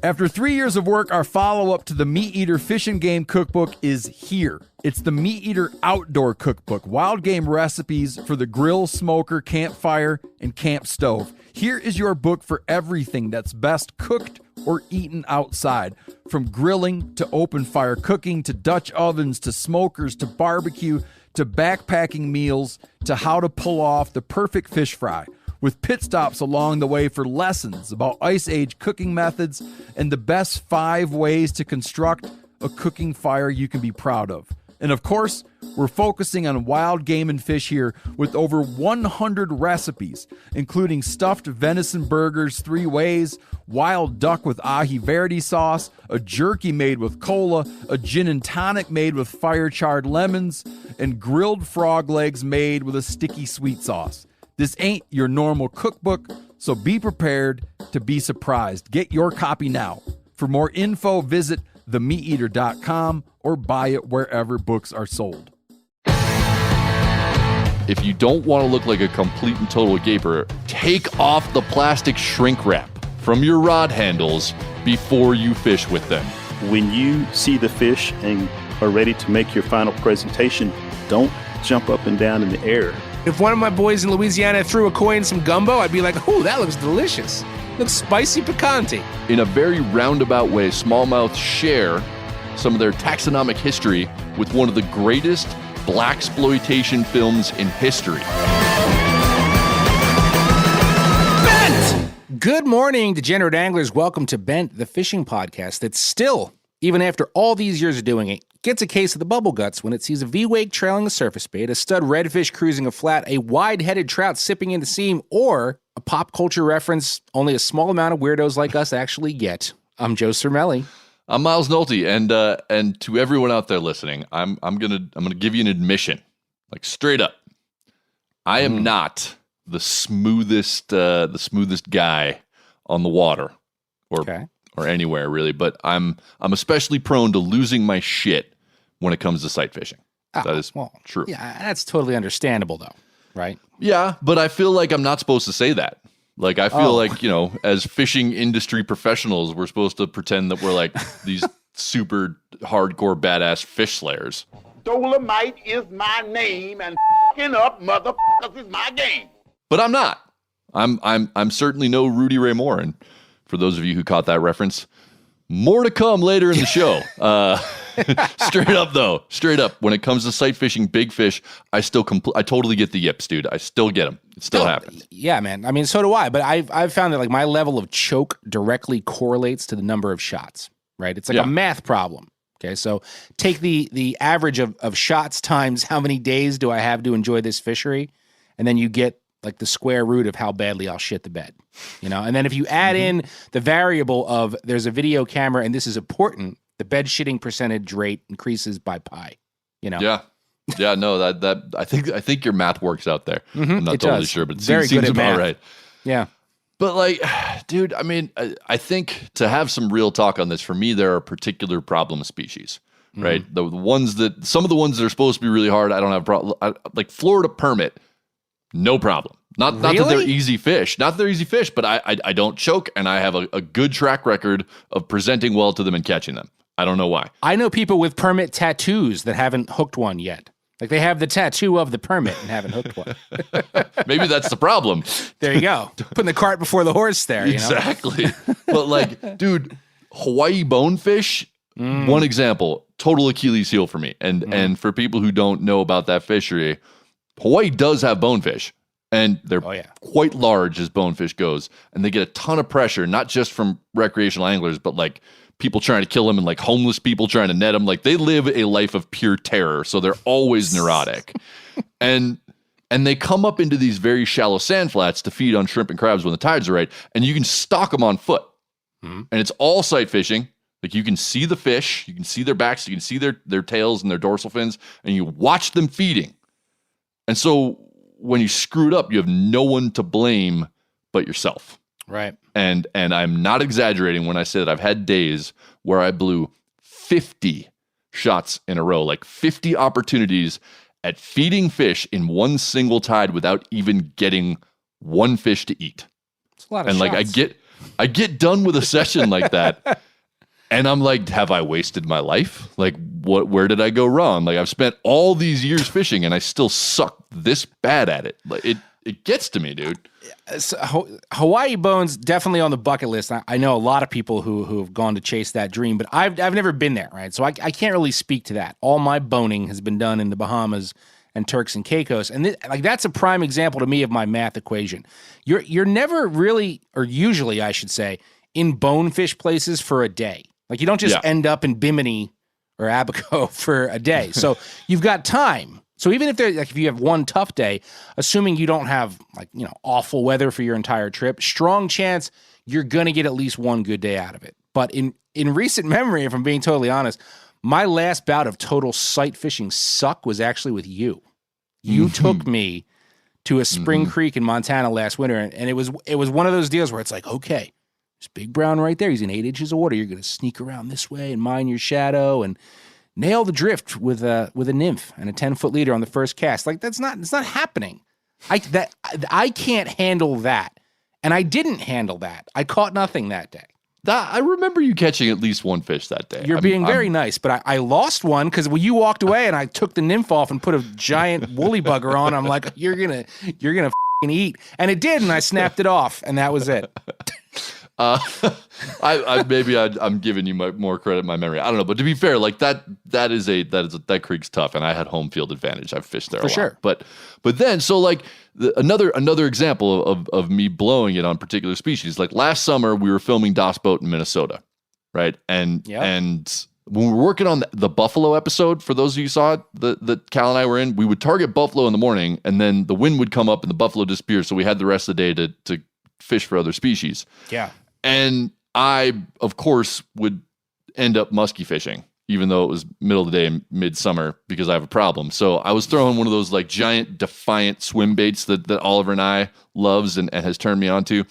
After 3 years of work, our follow-up to the Meat Eater Fish and Game Cookbook is here. It's the Meat Eater Outdoor Cookbook, wild game recipes for the grill, smoker, campfire, and camp stove. Here is your book for everything that's best cooked or eaten outside. From grilling to open fire cooking to Dutch ovens to smokers to barbecue to backpacking meals to how to pull off the perfect fish fry, with pit stops along the way for lessons about Ice Age cooking methods and the best 5 ways to construct a cooking fire you can be proud of. And of course, we're focusing on wild game and fish here with over 100 recipes, including stuffed venison burgers 3 ways, wild duck with ahi verde sauce, a jerky made with cola, a gin and tonic made with fire-charred lemons, and grilled frog legs made with a sticky sweet sauce. This ain't your normal cookbook, so be prepared to be surprised. Get your copy now. For more info, visit themeateater.com or buy it wherever books are sold. If you don't want to look like a complete and total gaper, take off the plastic shrink wrap from your rod handles before you fish with them. When you see the fish and are ready to make your final presentation, don't jump up and down in the air. If one of my boys in Louisiana threw a koi in some gumbo, I'd be like, "Ooh, that looks delicious. Looks spicy picante." In a very roundabout way, smallmouth share some of their taxonomic history with one of the greatest blaxploitation films in history. Bent! Good morning, degenerate anglers. Welcome to Bent, the fishing podcast that still, even after all these years of doing it, gets a case of the bubble guts when it sees a V-wake trailing a surface bait, a stud redfish cruising a flat, a wide-headed trout sipping in the seam, or a pop culture reference only a small amount of weirdos like us actually get. I'm Joe Cermelli. I'm Miles Nolte, and to everyone out there listening, I'm gonna give you an admission, like straight up. I am not the smoothest guy on the water, or anywhere really, but I'm especially prone to losing my shit when it comes to sight fishing. That is true. Yeah, that's totally understandable though, right? Yeah, but I feel like I'm not supposed to say that. Like, I feel like, you know, as fishing industry professionals, we're supposed to pretend that we're like these super hardcore badass fish slayers. Dolomite is my name, and f***ing up motherfuckers is my game. But I'm not. I'm certainly no Rudy Ray Moore. And for those of you who caught that reference, more to come later in the show. Straight up, when it comes to sight fishing big fish, I totally get the yips, dude. I still get them. It still happens. Yeah, man. I mean, so do I. But I've found that like my level of choke directly correlates to the number of shots. Right? It's like a math problem. Okay, so take the average of shots times how many days do I have to enjoy this fishery, and then you get like the square root of how badly I'll shit the bed. You know, and then if you add in the variable of there's a video camera and this is important, the bed shitting percentage rate increases by pi. You know. Yeah, no, that I think your math works out there. I'm not totally sure, but it seems about right. Yeah. But like, dude, I mean, I think to have some real talk on this, for me, there are particular problem species, right? The ones that, some of the ones that are supposed to be really hard, I don't have a problem. Like Florida permit, no problem. Not that they're easy fish, but I don't choke, and I have a good track record of presenting well to them and catching them. I don't know why. I know people with permit tattoos that haven't hooked one yet. Like they have the tattoo of the permit and haven't hooked one. Maybe that's the problem. There you go. Putting the cart before the horse there. Exactly. You know? But like, dude, Hawaii bonefish, one example, total Achilles heel for me. And for people who don't know about that fishery, Hawaii does have bonefish. And they're quite large as bonefish goes. And they get a ton of pressure, not just from recreational anglers, but like people trying to kill them and like homeless people trying to net them. Like they live a life of pure terror. So they're always neurotic. And they come up into these very shallow sand flats to feed on shrimp and crabs when the tides are right. And you can stalk them on foot. And it's all sight fishing. Like you can see the fish, you can see their backs, you can see their tails and their dorsal fins, and you watch them feeding. And so when you screw it up, you have no one to blame but yourself. Right. And I'm not exaggerating when I say that I've had days where I blew 50 shots in a row, like 50 opportunities at feeding fish in one single tide without even getting one fish to eat. It's a lot of shots. Like I get done with a session like that, and I'm like, have I wasted my life? Like, where did I go wrong? Like, I've spent all these years fishing, and I still suck this bad at it. Like, it gets to me, dude. So, Hawaii bones definitely on the bucket list. I know a lot of people who have gone to chase that dream, but I've never been there, right? So I can't really speak to that. All my boning has been done in the Bahamas and Turks and Caicos, and that's a prime example to me of my math equation. You're never really, or usually I should say, in bonefish places for a day. Like, you don't just end up in Bimini or Abaco for a day. So you've got time. So even if you have one tough day, assuming you don't have awful weather for your entire trip, strong chance you're gonna get at least one good day out of it. But in recent memory, if I'm being totally honest, my last bout of total sight fishing suck was actually with you. You took me to a spring creek in Montana last winter, and it was one of those deals where it's like, okay, there's Big Brown right there. He's in 8 inches of water. You're gonna sneak around this way and mine your shadow and nail the drift with a nymph and a 10-foot leader on the first cast. Like, it's not happening. I can't handle that, and I didn't handle that. I caught nothing that day. I remember you catching at least one fish that day. You're being very nice, but I lost one because you walked away and I took the nymph off and put a giant woolly bugger on. I'm like, you're gonna f***ing eat, and it did, and I snapped it off, and that was it. I'm giving you more credit in my memory. I don't know, but to be fair, like that creek's tough, and I had home field advantage. I've fished there for sure. But then, so like another example of me blowing it on particular species. Like last summer, we were filming Das Boat in Minnesota, right? And when we were working on the buffalo episode, for those of you who saw it, that Cal and I were in, we would target buffalo in the morning, and then the wind would come up and the buffalo disappear. So we had the rest of the day to fish for other species. Yeah. And I, of course, would end up muskie fishing, even though it was middle of the day, midsummer, because I have a problem. So I was throwing one of those like giant Defiant swim baits that Oliver and I loves and has turned me on to.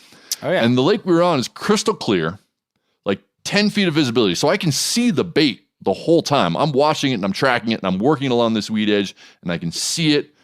Oh, yeah. And the lake we were on is crystal clear, like 10 feet of visibility. So I can see the bait the whole time. I'm watching it and I'm tracking it and I'm working along this weed edge and I can see it.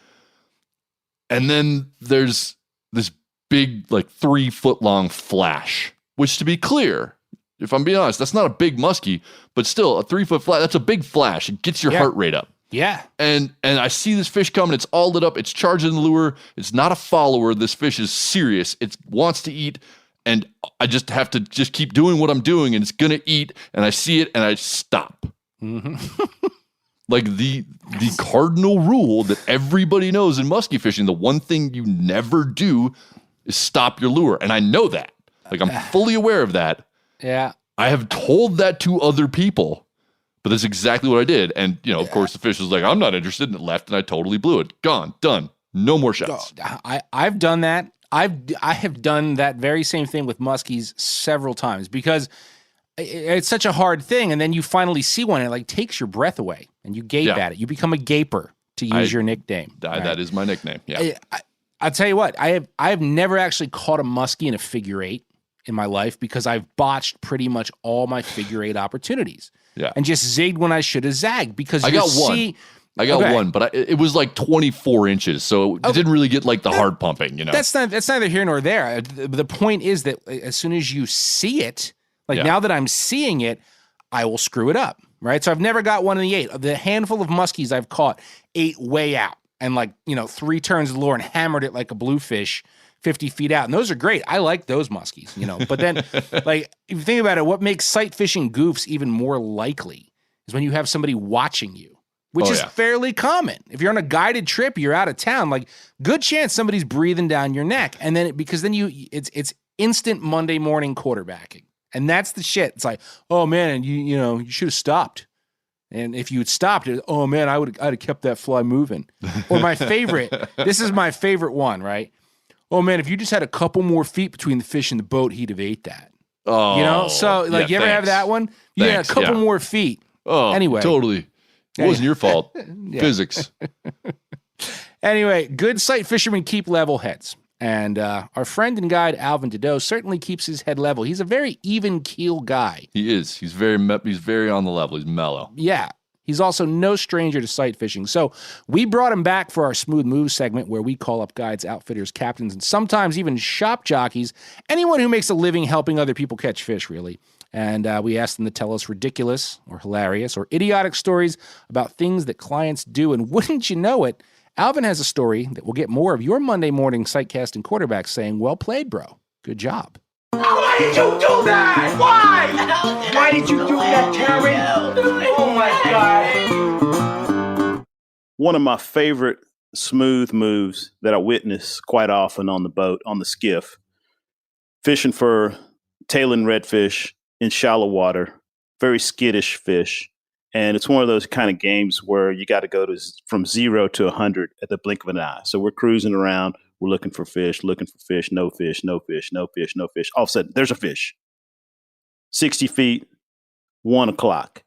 And then there's this big, like 3-foot long flash. Which, to be clear, if I'm being honest, that's not a big muskie, but still a 3-foot flash. That's a big flash. It gets your heart rate up. Yeah. And I see this fish coming. It's all lit up. It's charging the lure. It's not a follower. This fish is serious. It wants to eat. And I just have to just keep doing what I'm doing, and it's going to eat. And I see it, and I stop. Mm-hmm. Like the cardinal rule that everybody knows in muskie fishing, the one thing you never do is stop your lure. And I know that. Like, I'm fully aware of that. Yeah. I have told that to other people, but that's exactly what I did. And, of course, the fish was like, I'm not interested, and it left, and I totally blew it. Gone. Done. No more shots. I've done that. I have done that very same thing with muskies several times because it's such a hard thing, and then you finally see one, and it like takes your breath away, and you gape at it. You become a gaper, to use your nickname. That is my nickname, yeah. I'll tell you what, I have never actually caught a muskie in a figure eight in my life because I've botched pretty much all my figure eight opportunities. Yeah. And just zigged when I should have zagged because I got one, but it was like 24 inches, so it didn't really get like the hard pumping, That's neither here nor there. The point is that as soon as you see it, now that I'm seeing it, I will screw it up, right? So I've never got one in the eight. The handful of muskies I've caught ate way out and 3 turns of the lure and hammered it like a bluefish 50 feet out. And those are great. I like those muskies, But then, if you think about it, what makes sight fishing goofs even more likely is when you have somebody watching you, which is fairly common. If you're on a guided trip, you're out of town, good chance somebody's breathing down your neck. And then, it's instant Monday morning quarterbacking. And that's the shit. It's like, oh man, you should have stopped. And if you had stopped it, oh man, I'd have kept that fly moving. Or my favorite, this is my favorite one, right? Oh man, if you just had a couple more feet between the fish and the boat, he'd have ate that. Oh, So you ever have that one? You had a couple more feet. Oh, anyway, totally. It wasn't your fault. Physics. Anyway, good sight fishermen keep level heads. And our friend and guide, Alvin Dedeaux, certainly keeps his head level. He's a very even keel guy. He is. He's very on the level. He's mellow. Yeah. He's also no stranger to sight fishing. So we brought him back for our Smooth Moves segment where we call up guides, outfitters, captains, and sometimes even shop jockeys, anyone who makes a living helping other people catch fish, really. And we asked them to tell us ridiculous or hilarious or idiotic stories about things that clients do. And wouldn't you know it, Alvin has a story that will get more of your Monday morning sightcasting quarterbacks saying, well played, bro. Good job. Why did you do that? Why? Why did you do that, Terry? Oh, my God. One of my favorite smooth moves that I witness quite often on the boat, on the skiff, fishing for tailing redfish in shallow water, very skittish fish. And it's one of those kind of games where you got to go from 0 to 100 at the blink of an eye. So we're cruising around. We're looking for fish, no fish, no fish, no fish, no fish. All of a sudden, there's a fish. 60 feet, 1 o'clock.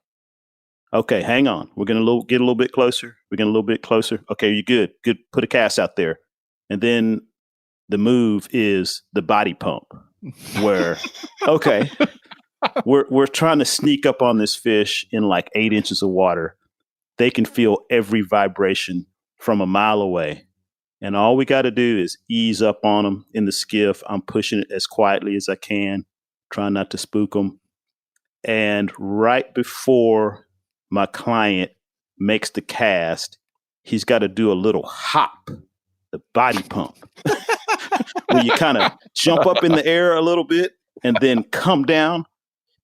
Okay, hang on. We're going to get a little bit closer. We're getting a little bit closer. Okay, you're good. Good. Put a cast out there. And then the move is the body pump where, okay, we're trying to sneak up on this fish in like 8 inches of water. They can feel every vibration from a mile away. And all we got to do is ease up on them in the skiff. I'm pushing it as quietly as I can, trying not to spook them. And right before my client makes the cast, he's got to do a little hop, the body pump, where you kind of jump up in the air a little bit and then come down.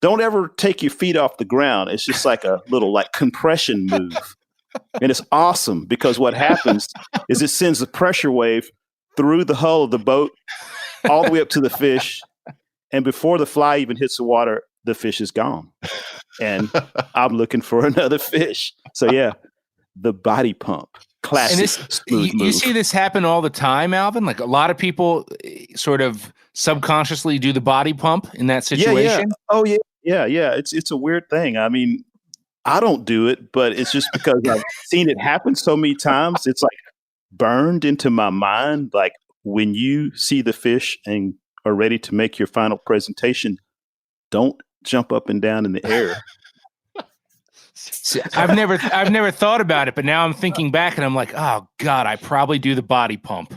Don't ever take your feet off the ground. It's just like a little like compression move. And it's awesome because what happens is it sends a pressure wave through the hull of the boat all the way up to the fish. And before the fly even hits the water, the fish is gone. And I'm looking for another fish. So yeah, the body pump. Classic. And you see this happen all the time, Alvin? Like a lot of people sort of subconsciously do the body pump in that situation. Yeah. Oh yeah. Yeah. It's a weird thing. I mean, I don't do it, but it's just because I've seen it happen so many times. It's like burned into my mind. Like when you see the fish and are ready to make your final presentation, don't jump up and down in the air. See, I've never thought about it, but now I'm thinking back and I'm like, oh God, I probably do the body pump.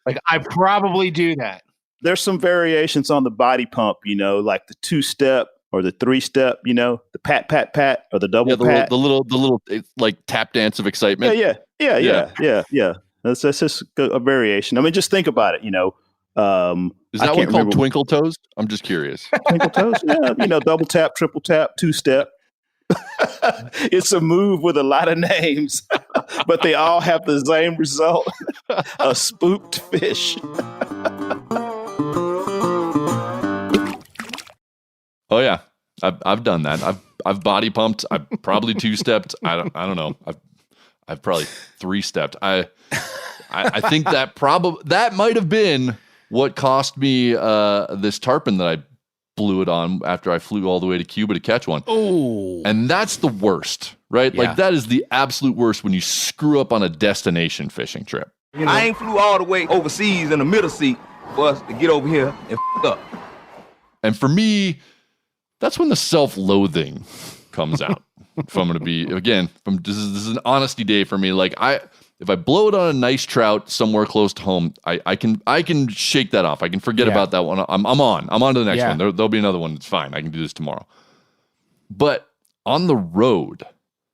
Like I probably do that. There's some variations on the body pump, like the 2-step or the 3-step, the pat, pat, pat, or the double pat. The little like tap dance of excitement. Yeah. That's just a variation. I mean, just think about it, Is that one called Twinkle Toes? I'm just curious. Twinkle Toes? Yeah, double tap, triple tap, 2-step. It's a move with a lot of names, but they all have the same result: a spooked fish. Oh yeah, I've done that. I've body pumped. I've probably 2-stepped. I don't know. I've probably 3-stepped. I think that might have been what cost me this tarpon that I blew it on after I flew all the way to Cuba to catch one. Oh, and that's the worst, right? Yeah. Like that is the absolute worst when you screw up on a destination fishing trip. I ain't flew all the way overseas in the middle seat for us to get over here and up. And for me, that's when the self-loathing comes out. If I'm going to be, again, this is an honesty day for me. Like if I blow it on a nice trout somewhere close to home, I can shake that off. I can forget about that one. I'm on to the next one. There'll be another one. It's fine. I can do this tomorrow. But on the road,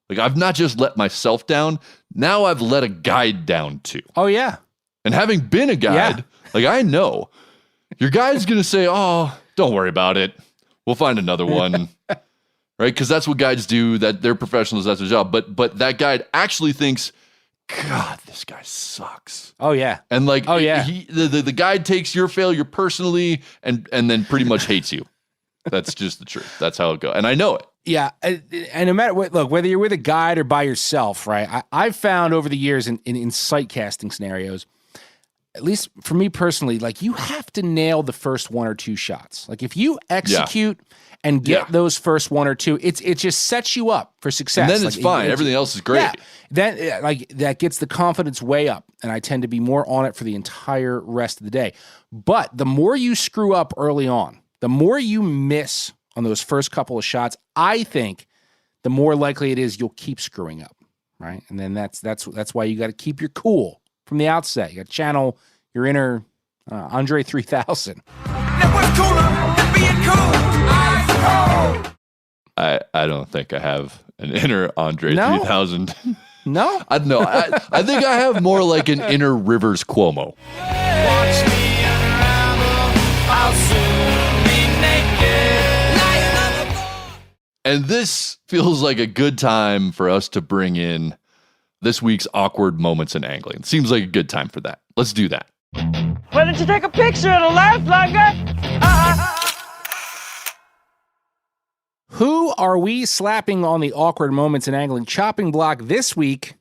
like I've not just let myself down. Now I've let a guide down too. Oh yeah. And having been a guide, like I know your guide's going to say, "Oh, don't worry about it. We'll find another one." Right? Because that's what guides do. That they're professionals. That's their job. But that guide actually thinks, God, this guy sucks. Oh yeah. And like, oh yeah, the guide takes your failure personally and then pretty much hates you. That's just the truth. That's how it goes. And I know it. Yeah. And no matter what, look, whether you're with a guide or by yourself, right? I've found over the years in sight casting scenarios, at least for me personally, like you have to nail the first 1 or 2 shots. Like if you execute and get those first 1 or 2, it just sets you up for success. And then it's fine. Everything else is great. Yeah. Then like that gets the confidence way up, and I tend to be more on it for the entire rest of the day. But the more you screw up early on, the more you miss on those first couple of shots, I think the more likely it is you'll keep screwing up, right? And then that's why you got to keep your cool from the outset. You got to channel your inner Andre 3000. I don't think I have an inner Andre 3000. No? I think I have more like an inner Rivers Cuomo. Watch me unravel, I'll soon be naked. And this feels like a good time for us to bring in this week's awkward moments in angling. Seems like a good time for that. Let's do that. Why don't you take a picture? It'll last longer. Who are we slapping on the awkward moments in angling chopping block this week?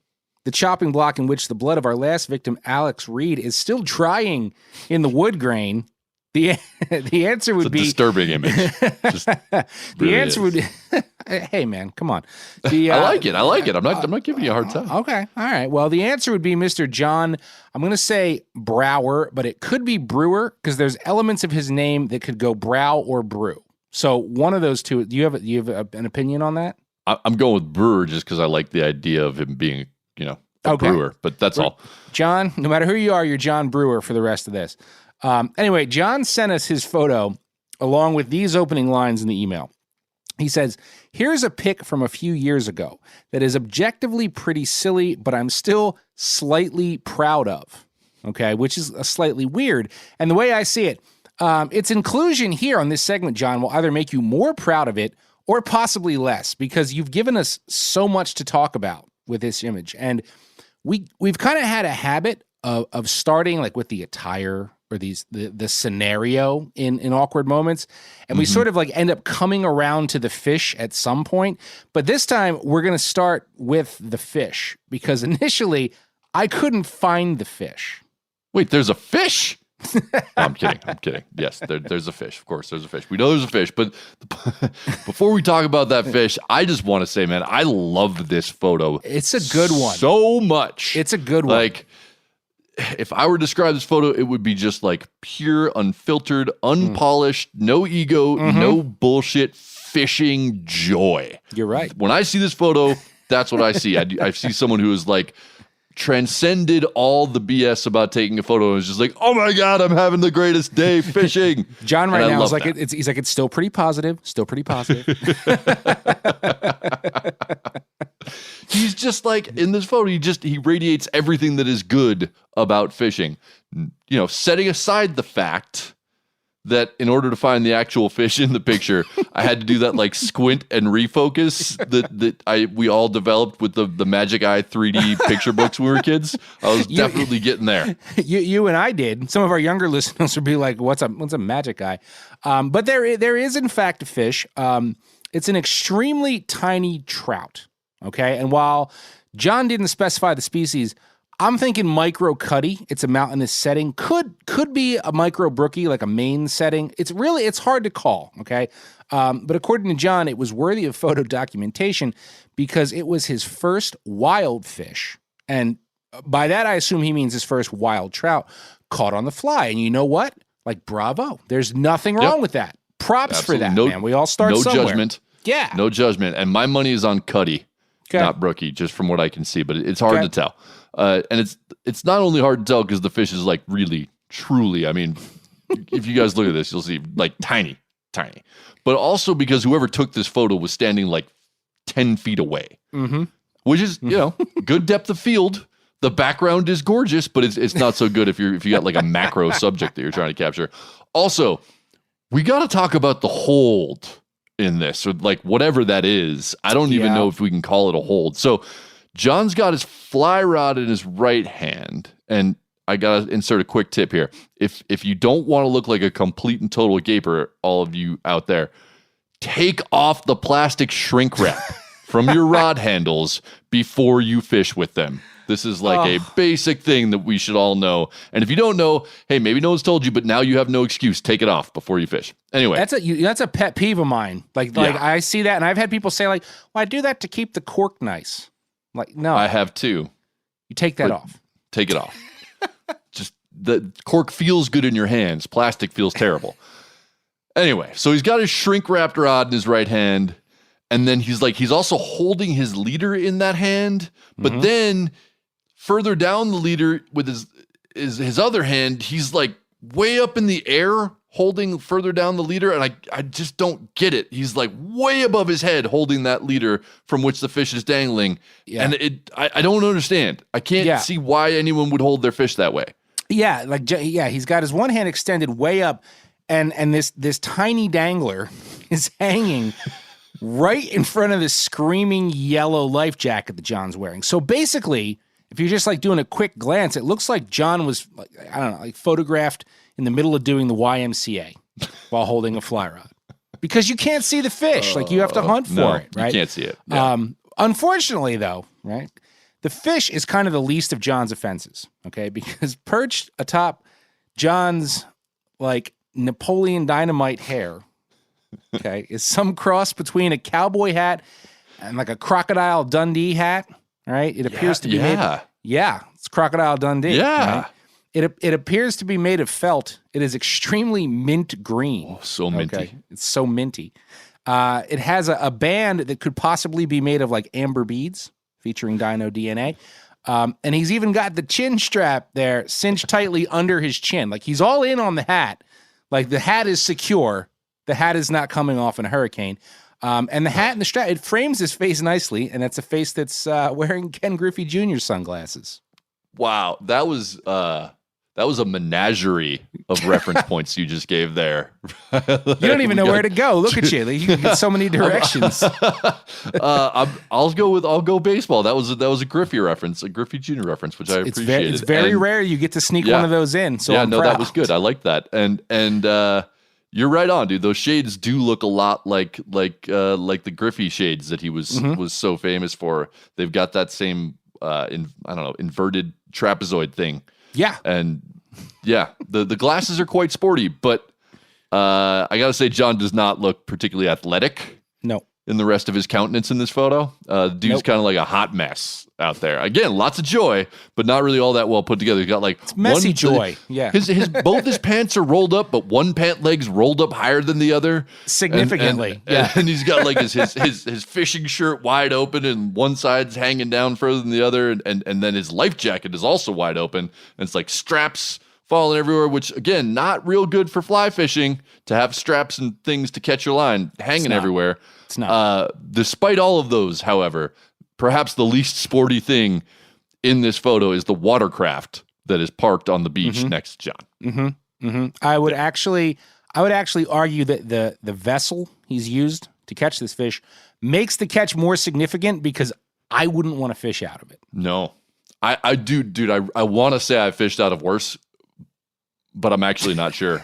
The chopping block in which the blood of our last victim, Alex Reed, is still drying in the wood grain. The answer would be disturbing image. The answer would be, hey man, come on. I like it. I'm not giving you a hard time. Okay, all right. Well, the answer would be Mr. John. I'm going to say Brower, but it could be Brewer because there's elements of his name that could go Brow or Brew. So one of those two. Do you have an opinion on that? I'm going with Brewer just because I like the idea of him being, a brewer. But that's all. John, no matter who you are, you're John Brewer for the rest of this. Anyway, John sent us his photo along with these opening lines in the email. He says, "Here's a pic from a few years ago that is objectively pretty silly, but I'm still slightly proud of." Okay, which is slightly weird. And the way I see it, its inclusion here on this segment, John, will either make you more proud of it or possibly less, because you've given us so much to talk about with this image. And we've kind of had a habit of starting like with the attire or the scenario in awkward moments. And we sort of like end up coming around to the fish at some point. But this time we're going to start with the fish because initially I couldn't find the fish. Wait, there's a fish? No, I'm kidding. Yes, there's a fish. Of course, there's a fish. We know there's a fish. But before we talk about that fish, I just want to say, man, I love this photo. It's a good one. So much. It's a good one. Like, if I were to describe this photo, it would be just like pure, unfiltered, unpolished, no ego, no bullshit, fishing joy. You're right. When I see this photo, that's what I see. I see someone who is like transcended all the BS about taking a photo and is just like, oh my God, I'm having the greatest day fishing. John right now is like, he's like, it's still pretty positive. He's just like, in this photo, he radiates everything that is good about fishing. Setting aside the fact that in order to find the actual fish in the picture, I had to do that like squint and refocus that we all developed with the Magic Eye 3D picture books when we were kids. I was definitely getting there. You and I did. Some of our younger listeners would be like, what's a Magic Eye? But there is in fact a fish. It's an extremely tiny trout. Okay. And while John didn't specify the species, I'm thinking micro cutty. It's a mountainous setting. Could be a micro brookie, like a main setting. It's hard to call. Okay. But according to John, it was worthy of photo documentation because it was his first wild fish. And by that, I assume he means his first wild trout caught on the fly. And you know what? Like, bravo. There's nothing wrong with that. Props for that, man. We all start somewhere. No judgment. Yeah. No judgment. And my money is on cutty. Okay. Not brookie, just from what I can see, but it's hard to tell. And it's not only hard to tell because the fish is like really, truly, I mean, if you guys look at this, you'll see like tiny, but also because whoever took this photo was standing like 10 feet away, which is, good depth of field. The background is gorgeous, but it's not so good if you got like a macro subject that you're trying to capture. Also, we got to talk about the hold in this, or like whatever that is. I don't even know if we can call it a hold. So John's got his fly rod in his right hand, and I got to insert a quick tip here. If you don't want to look like a complete and total gaper, all of you out there, take off the plastic shrink wrap from your rod handles before you fish with them. This is like a basic thing that we should all know. And if you don't know, hey, maybe no one's told you, but now you have no excuse. Take it off before you fish. Anyway. That's a pet peeve of mine. Like I see that, and I've had people say like, well, I do that to keep the cork nice. Like, no. I have too. You take that off. Take it off. Just the cork feels good in your hands. Plastic feels terrible. Anyway, so he's got his shrink wrapped rod in his right hand, And then he's also holding his leader in that hand, but then further down the leader with his other hand, he's like way up in the air holding further down the leader, and I just don't get it. He's like way above his head holding that leader from which the fish is dangling, and I don't understand. I can't see why anyone would hold their fish that way. Yeah, he's got his one hand extended way up, and this tiny dangler is hanging right in front of the screaming yellow life jacket that John's wearing. So basically, if you're just like doing a quick glance, it looks like John was like photographed in the middle of doing the YMCA while holding a fly rod, because you can't see the fish. Like you have to hunt for it, right? You can't see it. Yeah. Unfortunately, though, right, the fish is kind of the least of John's offenses. Okay, because perched atop John's like Napoleon Dynamite hair, okay, is some cross between a cowboy hat and like a Crocodile Dundee hat. Right? It appears to be made. Yeah, it's Crocodile Dundee. Yeah. Right? It appears to be made of felt. It is extremely mint green. Oh, so minty. Okay? It's so minty. It has a band that could possibly be made of like amber beads featuring dino DNA. And he's even got the chin strap there cinched tightly under his chin. Like he's all in on the hat. Like the hat is secure. The hat is not coming off in a hurricane. And the hat and the strap, it frames his face nicely, and that's a face that's wearing Ken Griffey Jr. sunglasses. Wow, that was a menagerie of reference points you just gave there. You don't even know where to go. Look at you. You can get so many directions. I'll go baseball. That was a Griffey reference, a Griffey Jr. reference, which I appreciated. It's very rare you get to sneak one of those in. So I'm proud. That was good. I like that. And you're right on, dude. Those shades do look a lot like the Griffey shades that he was so famous for. They've got that same inverted trapezoid thing. Yeah. And yeah, the glasses are quite sporty, but I gotta say John does not look particularly athletic. No. In the rest of his countenance in this photo. Dude's kind of like a hot mess out there. Again, lots of joy, but not really all that well put together. He's got like it's messy joy. Yeah. Both his pants are rolled up, but one pant leg's rolled up higher than the other. Significantly. And he's got like his fishing shirt wide open and one side's hanging down further than the other. And then his life jacket is also wide open. And it's like straps falling everywhere, which again, not real good for fly fishing to have straps and things to catch your line hanging everywhere. It's not. Despite all of those, however, perhaps the least sporty thing in this photo is the watercraft that is parked on the beach next to John. I would actually argue that the vessel he's used to catch this fish makes the catch more significant, because I wouldn't want to fish out of it. No, I do, dude. I want to say I fished out of worse, but I'm actually not sure.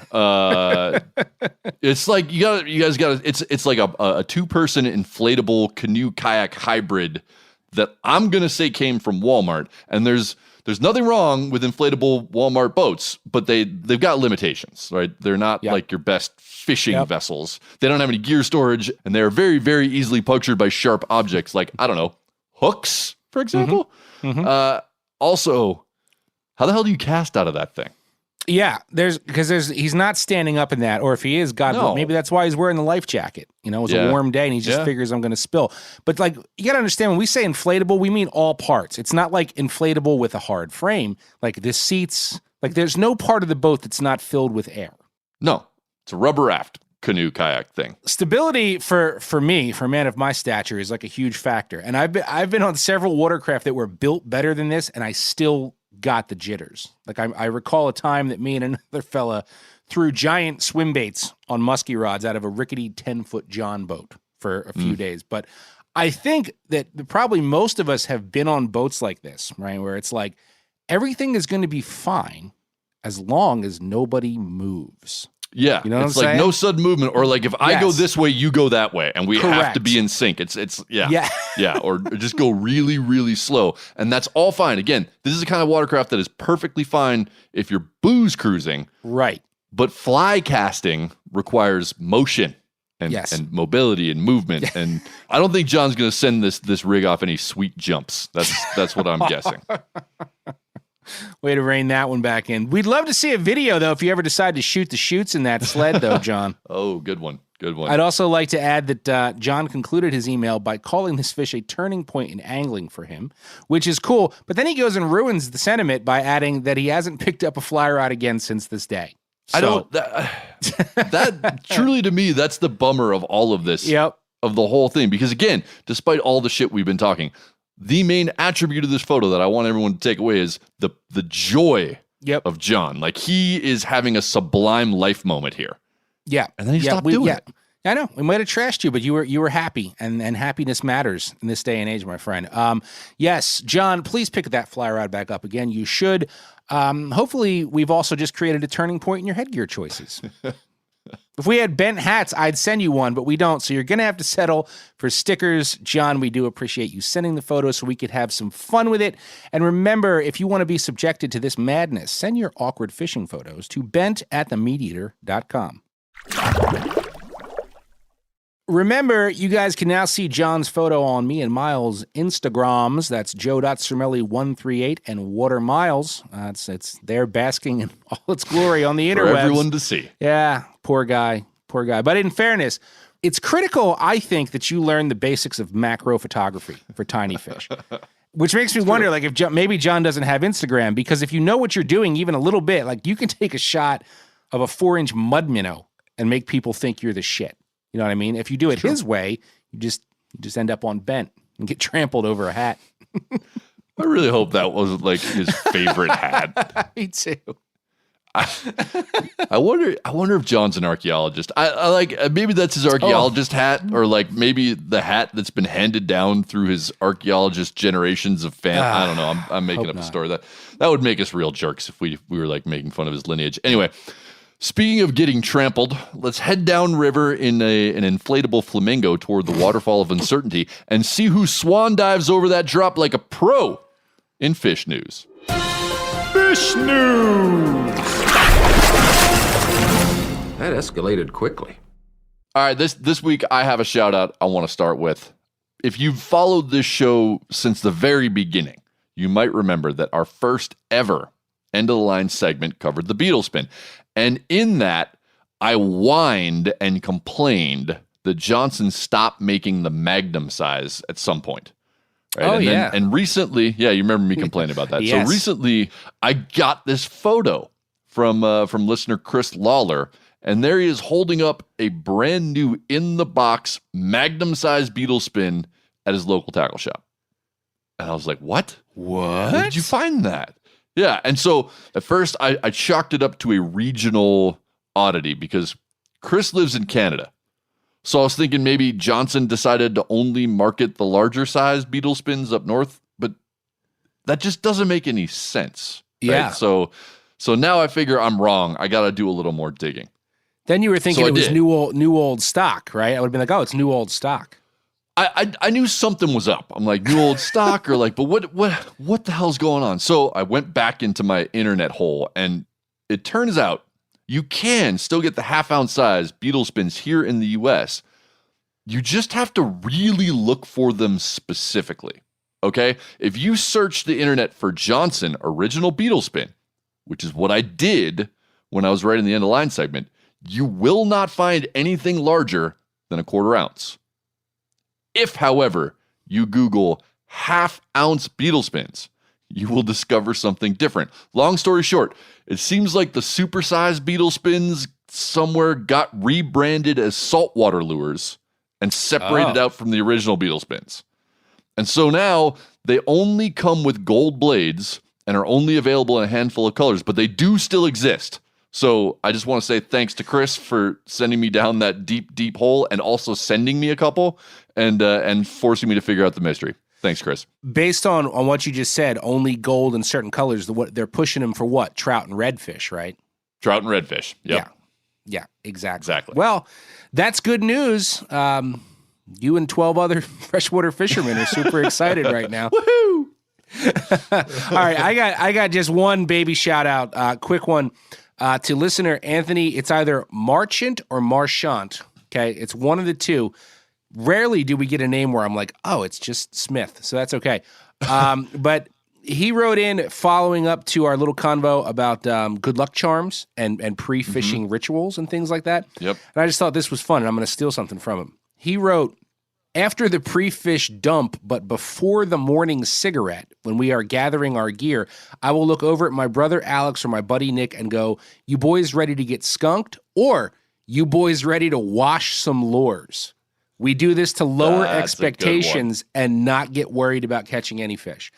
It's like you guys got it's like a 2-person inflatable canoe kayak hybrid that I'm gonna say came from Walmart. And there's nothing wrong with inflatable Walmart boats, but they've got limitations, right? They're not like your best fishing vessels. They don't have any gear storage, and they're very, very easily punctured by sharp objects like, I don't know, hooks, for example. Also, how the hell do you cast out of that thing? Yeah, he's not standing up in that, or if he is, maybe that's why he's wearing the life jacket. You know, it's a warm day and he just figures I'm going to spill. But like, you got to understand, when we say inflatable, we mean all parts. It's not like inflatable with a hard frame. Like the seats, like there's no part of the boat that's not filled with air. No, it's a rubber raft canoe kayak thing. Stability for me, for a man of my stature, is like a huge factor. And I've been on several watercraft that were built better than this, and I still got the jitters. Like I recall a time that me and another fella threw giant swim baits on musky rods out of a rickety 10-foot John boat for a few days. But I think that probably most of us have been on boats like this, right? Where it's like everything is going to be fine as long as nobody moves. Yeah, you know what it's I'm like saying? No sudden movement, or like if I go this way, you go that way, and we have to be in sync. It's or just go really, really slow, and that's all fine. Again, this is the kind of watercraft that is perfectly fine if you're booze cruising, right? But fly casting requires motion and mobility and movement, and I don't think John's going to send this rig off any sweet jumps. That's what I'm guessing. Way to rein that one back in. We'd love to see a video, though, if you ever decide to shoot the chutes in that sled, though, John. Oh, good one. Good one. I'd also like to add that John concluded his email by calling this fish a turning point in angling for him, which is cool. But then he goes and ruins the sentiment by adding that he hasn't picked up a fly rod again since this day. I don't. That truly, to me, that's the bummer of all of this. Yep. Of the whole thing, because again, despite all the shit we've been talking, the main attribute of this photo that I want everyone to take away is the joy of John. Like, he is having a sublime life moment here. Yeah. And then he stopped doing it. I know. We might have trashed you, but you were happy, and happiness matters in this day and age, my friend. Yes, John, please pick that fly rod back up again. You should. Hopefully, we've also just created a turning point in your headgear choices. If we had bent hats, I'd send you one, but we don't. So you're going to have to settle for stickers. John, we do appreciate you sending the photos so we could have some fun with it. And remember, if you want to be subjected to this madness, send your awkward fishing photos to bent@themeateater.com. Remember, you guys can now see John's photo on me and Miles' Instagrams. That's joe.cermelli138 and Water Miles. It's there basking in all its glory on the interwebs. For everyone to see. Yeah, poor guy. But in fairness, it's critical, I think, that you learn the basics of macro photography for tiny fish. Which makes me wonder, like, if maybe John doesn't have Instagram, because if you know what you're doing even a little bit, like, you can take a shot of a 4-inch mud minnow and make people think you're the shit. You know what I mean? If you do it his way, you just end up on bent and get trampled over a hat. I really hope that wasn't like his favorite hat. Me too. I wonder if John's an archaeologist. I like, maybe that's his archaeologist hat, or like maybe the hat that's been handed down through his archaeologist generations of fans. I don't know. I'm making up a story that would make us real jerks if we were like making fun of his lineage. Anyway. Speaking of getting trampled, let's head downriver in an inflatable flamingo toward the waterfall of uncertainty and see who swan dives over that drop like a pro in fish news. Fish news! That escalated quickly. All right, this week I have a shout out I want to start with. If you've followed this show since the very beginning, you might remember that our first ever End of the Line segment covered the beetle spin. And in that, I whined and complained that Johnson stopped making the Magnum size at some point. Right? Oh, yeah. And recently, you remember me complaining about that. Yes. So recently, I got this photo from listener Chris Lawler, and there he is holding up a brand new in-the-box Magnum-size beetle spin at his local tackle shop. And I was like, what? What? Where did you find that? Yeah, and so at first I chalked it up to a regional oddity because Chris lives in Canada. So I was thinking maybe Johnson decided to only market the larger size beetle spins up north, but that just doesn't make any sense. Right? Yeah. So now I figure I'm wrong. I got to do a little more digging. Then you were thinking So I it was did. new old stock, right? I would have been like, oh, it's new old stock. I knew something was up. I'm like, new old stock, or like, but what the hell's going on? So I went back into my internet hole, and it turns out you can still get the half-ounce size beetle spins here in the US. You just have to really look for them specifically, okay? If you search the internet for Johnson original beetle spin, which is what I did when I was writing the End of Line segment, you will not find anything larger than a 1/4 ounce. If, however, you Google half-ounce beetle spins, you will discover something different. Long story short, it seems like the supersized beetle spins somewhere got rebranded as saltwater lures and separated out from the original beetle spins. And so now they only come with gold blades and are only available in a handful of colors, but they do still exist. So I just want to say thanks to Chris for sending me down that deep, deep hole and also sending me a couple and forcing me to figure out the mystery. Thanks, Chris. Based on what you just said, only gold in certain colors. What they're pushing them for? What? Trout and redfish, right? Trout and redfish. Yep. Yeah, exactly. Well, that's good news. You and 12 other freshwater fishermen are super excited right now. Woohoo! All right, I got just one baby shout out, quick one to listener Anthony. It's either Marchant or Marchant. Okay, it's one of the two. Rarely do we get a name where I'm like, oh, it's just Smith, so that's okay. But he wrote in following up to our little convo about good luck charms and pre-fishing rituals and things like that. Yep. And I just thought this was fun, and I'm going to steal something from him. He wrote, after the pre-fish dump, but before the morning cigarette, when we are gathering our gear, I will look over at my brother Alex or my buddy Nick and go, you boys ready to get skunked? Or you boys ready to wash some lures? We do this to lower expectations and not get worried about catching any fish.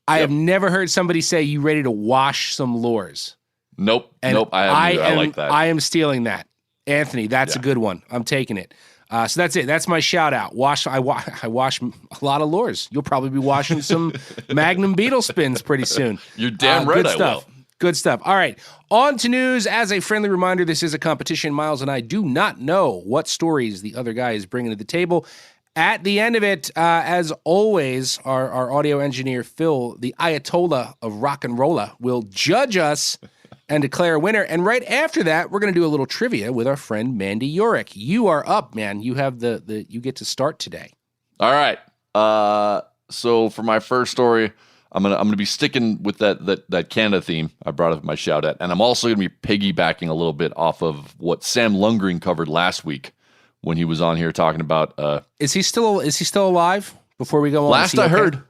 I have never heard somebody say, you ready to wash some lures? Nope. Nope. I like that. I am stealing that. Anthony, that's a good one. I'm taking it. So that's it. That's my shout out. I wash a lot of lures. You'll probably be washing some Magnum Beetle spins pretty soon. You're damn right. Good stuff. Good stuff. All right. On to news. As a friendly reminder, this is a competition. Miles and I do not know what stories the other guy is bringing to the table. At the end of it, as always, our audio engineer, Phil, the Ayatollah of rock and rolla, will judge us and declare a winner. And right after that, we're going to do a little trivia with our friend Mandy Uhrich. You are up, man. You have you get to start today. All right. So for my first story, I'm gonna be sticking with that Canada theme I brought up in my shout out, and I'm also gonna be piggybacking a little bit off of what Sam Lundgren covered last week when he was on here talking about. Is he still alive? Before we go on, last I heard,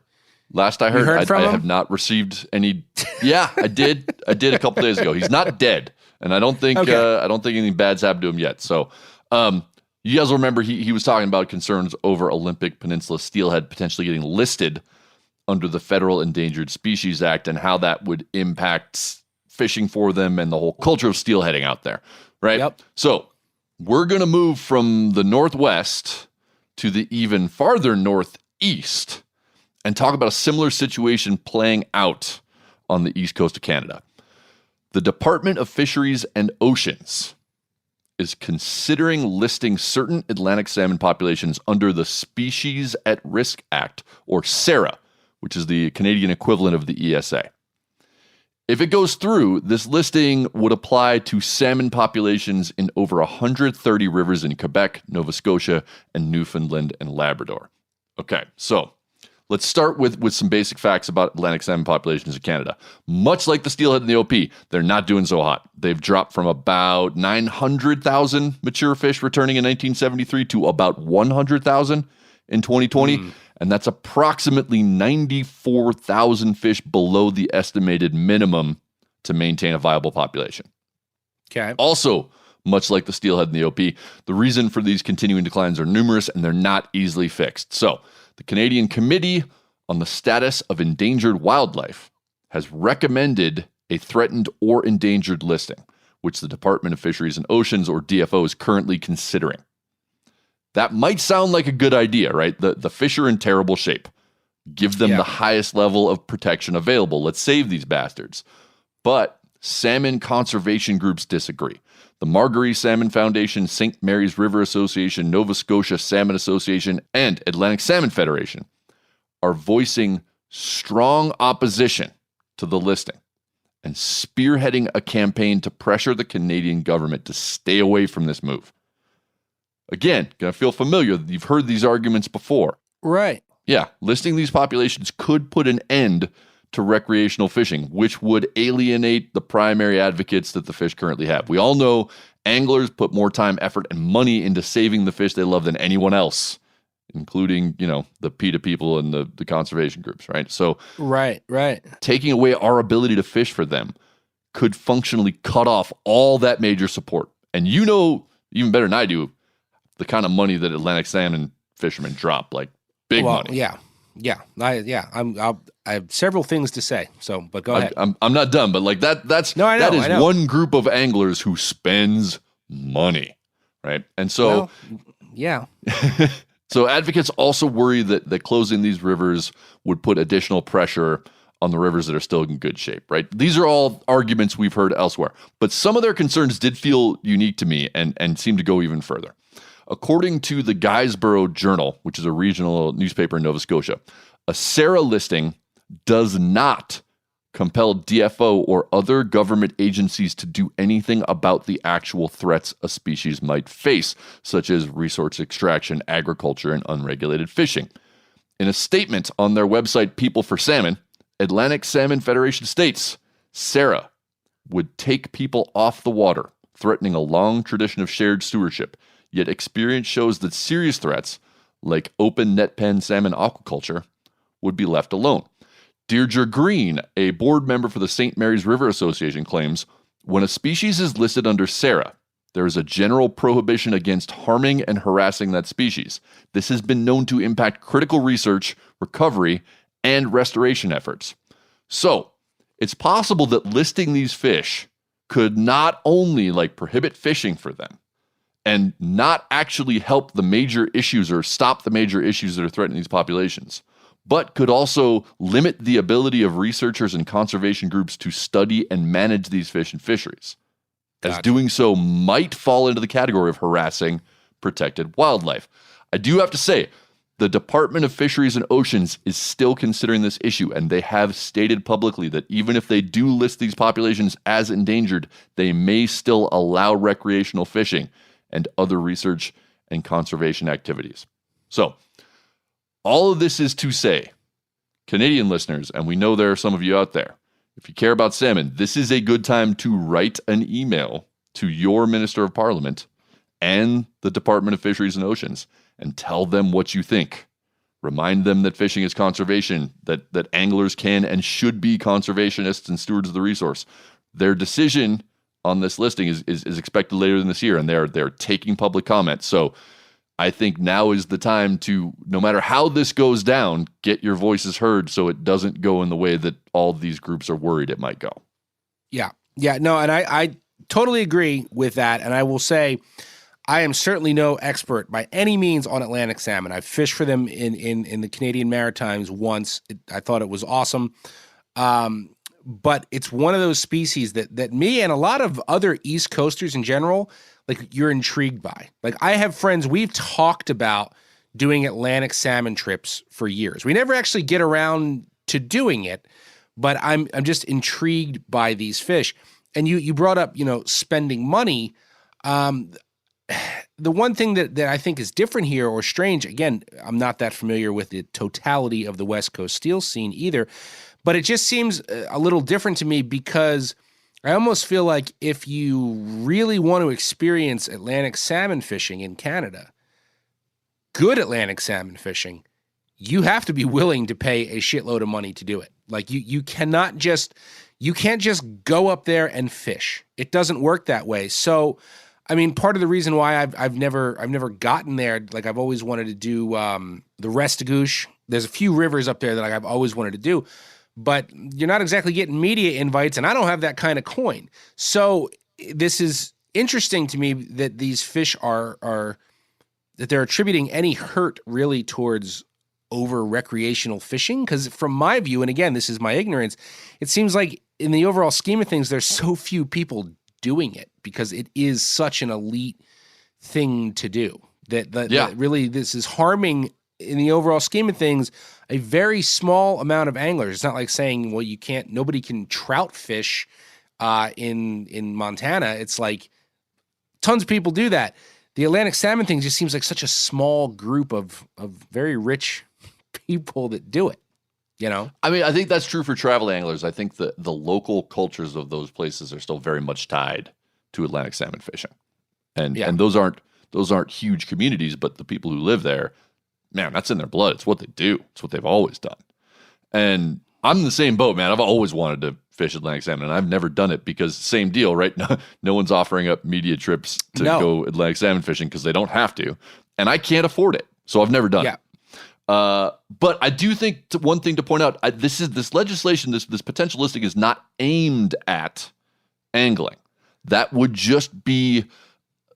from I him? have not received any. Yeah, I did a couple days ago. He's not dead, and I don't think anything bad's happened to him yet. So, you guys will remember he was talking about concerns over Olympic Peninsula steelhead potentially getting listed under the Federal Endangered Species Act and how that would impact fishing for them and the whole culture of steelheading out there, right? Yep. So we're going to move from the northwest to the even farther northeast and talk about a similar situation playing out on the east coast of Canada. The Department of Fisheries and Oceans is considering listing certain Atlantic salmon populations under the Species at Risk Act, or SARA, which is the Canadian equivalent of the ESA. If it goes through, this listing would apply to salmon populations in over 130 rivers in Quebec, Nova Scotia, and Newfoundland and Labrador. Okay, so let's start with some basic facts about Atlantic salmon populations in Canada. Much like the steelhead and the OP, they're not doing so hot. They've dropped from about 900,000 mature fish returning in 1973 to about 100,000 in 2020. And that's approximately 94,000 fish below the estimated minimum to maintain a viable population. Okay. Also, much like the steelhead and the OP, the reason for these continuing declines are numerous and they're not easily fixed. So, the Canadian Committee on the Status of Endangered Wildlife has recommended a threatened or endangered listing, which the Department of Fisheries and Oceans, or DFO, is currently considering. That might sound like a good idea, right? The fish are in terrible shape. Give them the highest level of protection available. Let's save these bastards. But salmon conservation groups disagree. The Margaree Salmon Foundation, St. Mary's River Association, Nova Scotia Salmon Association, and Atlantic Salmon Federation are voicing strong opposition to the listing and spearheading a campaign to pressure the Canadian government to stay away from this move. Again, gonna feel familiar. You've heard these arguments before. Right. Yeah, listing these populations could put an end to recreational fishing, which would alienate the primary advocates that the fish currently have. We all know anglers put more time, effort, and money into saving the fish they love than anyone else, including, the PETA people and the conservation groups, right? So right. Taking away our ability to fish for them could functionally cut off all that major support. And even better than I do, the kind of money that Atlantic salmon fishermen drop, like big money. Yeah. I have several things to say. So, but go ahead. I'm not done, but like that is one group of anglers who spends money, right? And so, So advocates also worry that closing these rivers would put additional pressure on the rivers that are still in good shape, right? These are all arguments we've heard elsewhere, but some of their concerns did feel unique to me and seem to go even further. According to the Guysborough Journal, which is a regional newspaper in Nova Scotia, a SARA listing does not compel DFO or other government agencies to do anything about the actual threats a species might face, such as resource extraction, agriculture, and unregulated fishing. In a statement on their website, People for Salmon, Atlantic Salmon Federation states Sarah would take people off the water, threatening a long tradition of shared stewardship. Yet experience shows that serious threats, like open net pen salmon aquaculture, would be left alone. Deirdre Green, a board member for the St. Mary's River Association, claims when a species is listed under SARA, there is a general prohibition against harming and harassing that species. This has been known to impact critical research, recovery, and restoration efforts. So, it's possible that listing these fish could not only prohibit fishing for them and not actually help the major issues or stop the major issues that are threatening these populations, but could also limit the ability of researchers and conservation groups to study and manage these fish and fisheries, as doing so might fall into the category of harassing protected wildlife. I do have to say, the Department of Fisheries and Oceans is still considering this issue, and they have stated publicly that even if they do list these populations as endangered, they may still allow recreational fishing and other research and conservation activities. So, all of this is to say, Canadian listeners, and we know there are some of you out there, if you care about salmon, this is a good time to write an email to your Minister of Parliament and the Department of Fisheries and Oceans and tell them what you think. Remind them that fishing is conservation, that anglers can and should be conservationists and stewards of the resource. Their decision on this listing is expected later in this year, and they're taking public comment. So I think now is the time to, no matter how this goes down, get your voices heard so it doesn't go in the way that all these groups are worried it might go. Yeah. No, and I totally agree with that. And I will say, I am certainly no expert by any means on Atlantic salmon. I've fished for them in the Canadian Maritimes once. I thought it was awesome. But it's one of those species that me and a lot of other East Coasters in general, you're intrigued by. I have friends, we've talked about doing Atlantic salmon trips for years. We never actually get around to doing it, but I'm just intrigued by these fish. And you brought up, spending money. The one thing that I think is different here or strange, again, I'm not that familiar with the totality of the West Coast steel scene either, but it just seems a little different to me because I almost feel like if you really want to experience Atlantic salmon fishing in Canada, good Atlantic salmon fishing, you have to be willing to pay a shitload of money to do it. You can't just go up there and fish. It doesn't work that way. So, I mean, part of the reason why I've never gotten there, I've always wanted to do the Restigouche. There's a few rivers up there that I've always wanted to do, but you're not exactly getting media invites, and I don't have that kind of coin. So this is interesting to me that these fish are that they're attributing any hurt really towards over recreational fishing. Because from my view, and again, this is my ignorance, it seems like in the overall scheme of things, there's so few people doing it because it is such an elite thing to do that really this is harming in the overall scheme of things a very small amount of anglers. It's not like saying, well, nobody can trout fish in Montana. It's like tons of people do that. The Atlantic salmon thing just seems like such a small group of very rich people that do it. I mean, I think that's true for travel anglers. I think the local cultures of those places are still very much tied to Atlantic salmon fishing, and those aren't huge communities, but the people who live there, man, that's in their blood. It's what they do. It's what they've always done. And I'm in the same boat, man. I've always wanted to fish Atlantic salmon, and I've never done it because same deal, right? No one's offering up media trips to go Atlantic salmon fishing because they don't have to, and I can't afford it, so I've never done it. But I do think one thing to point out, this legislation, this potential listing is not aimed at angling. That would just be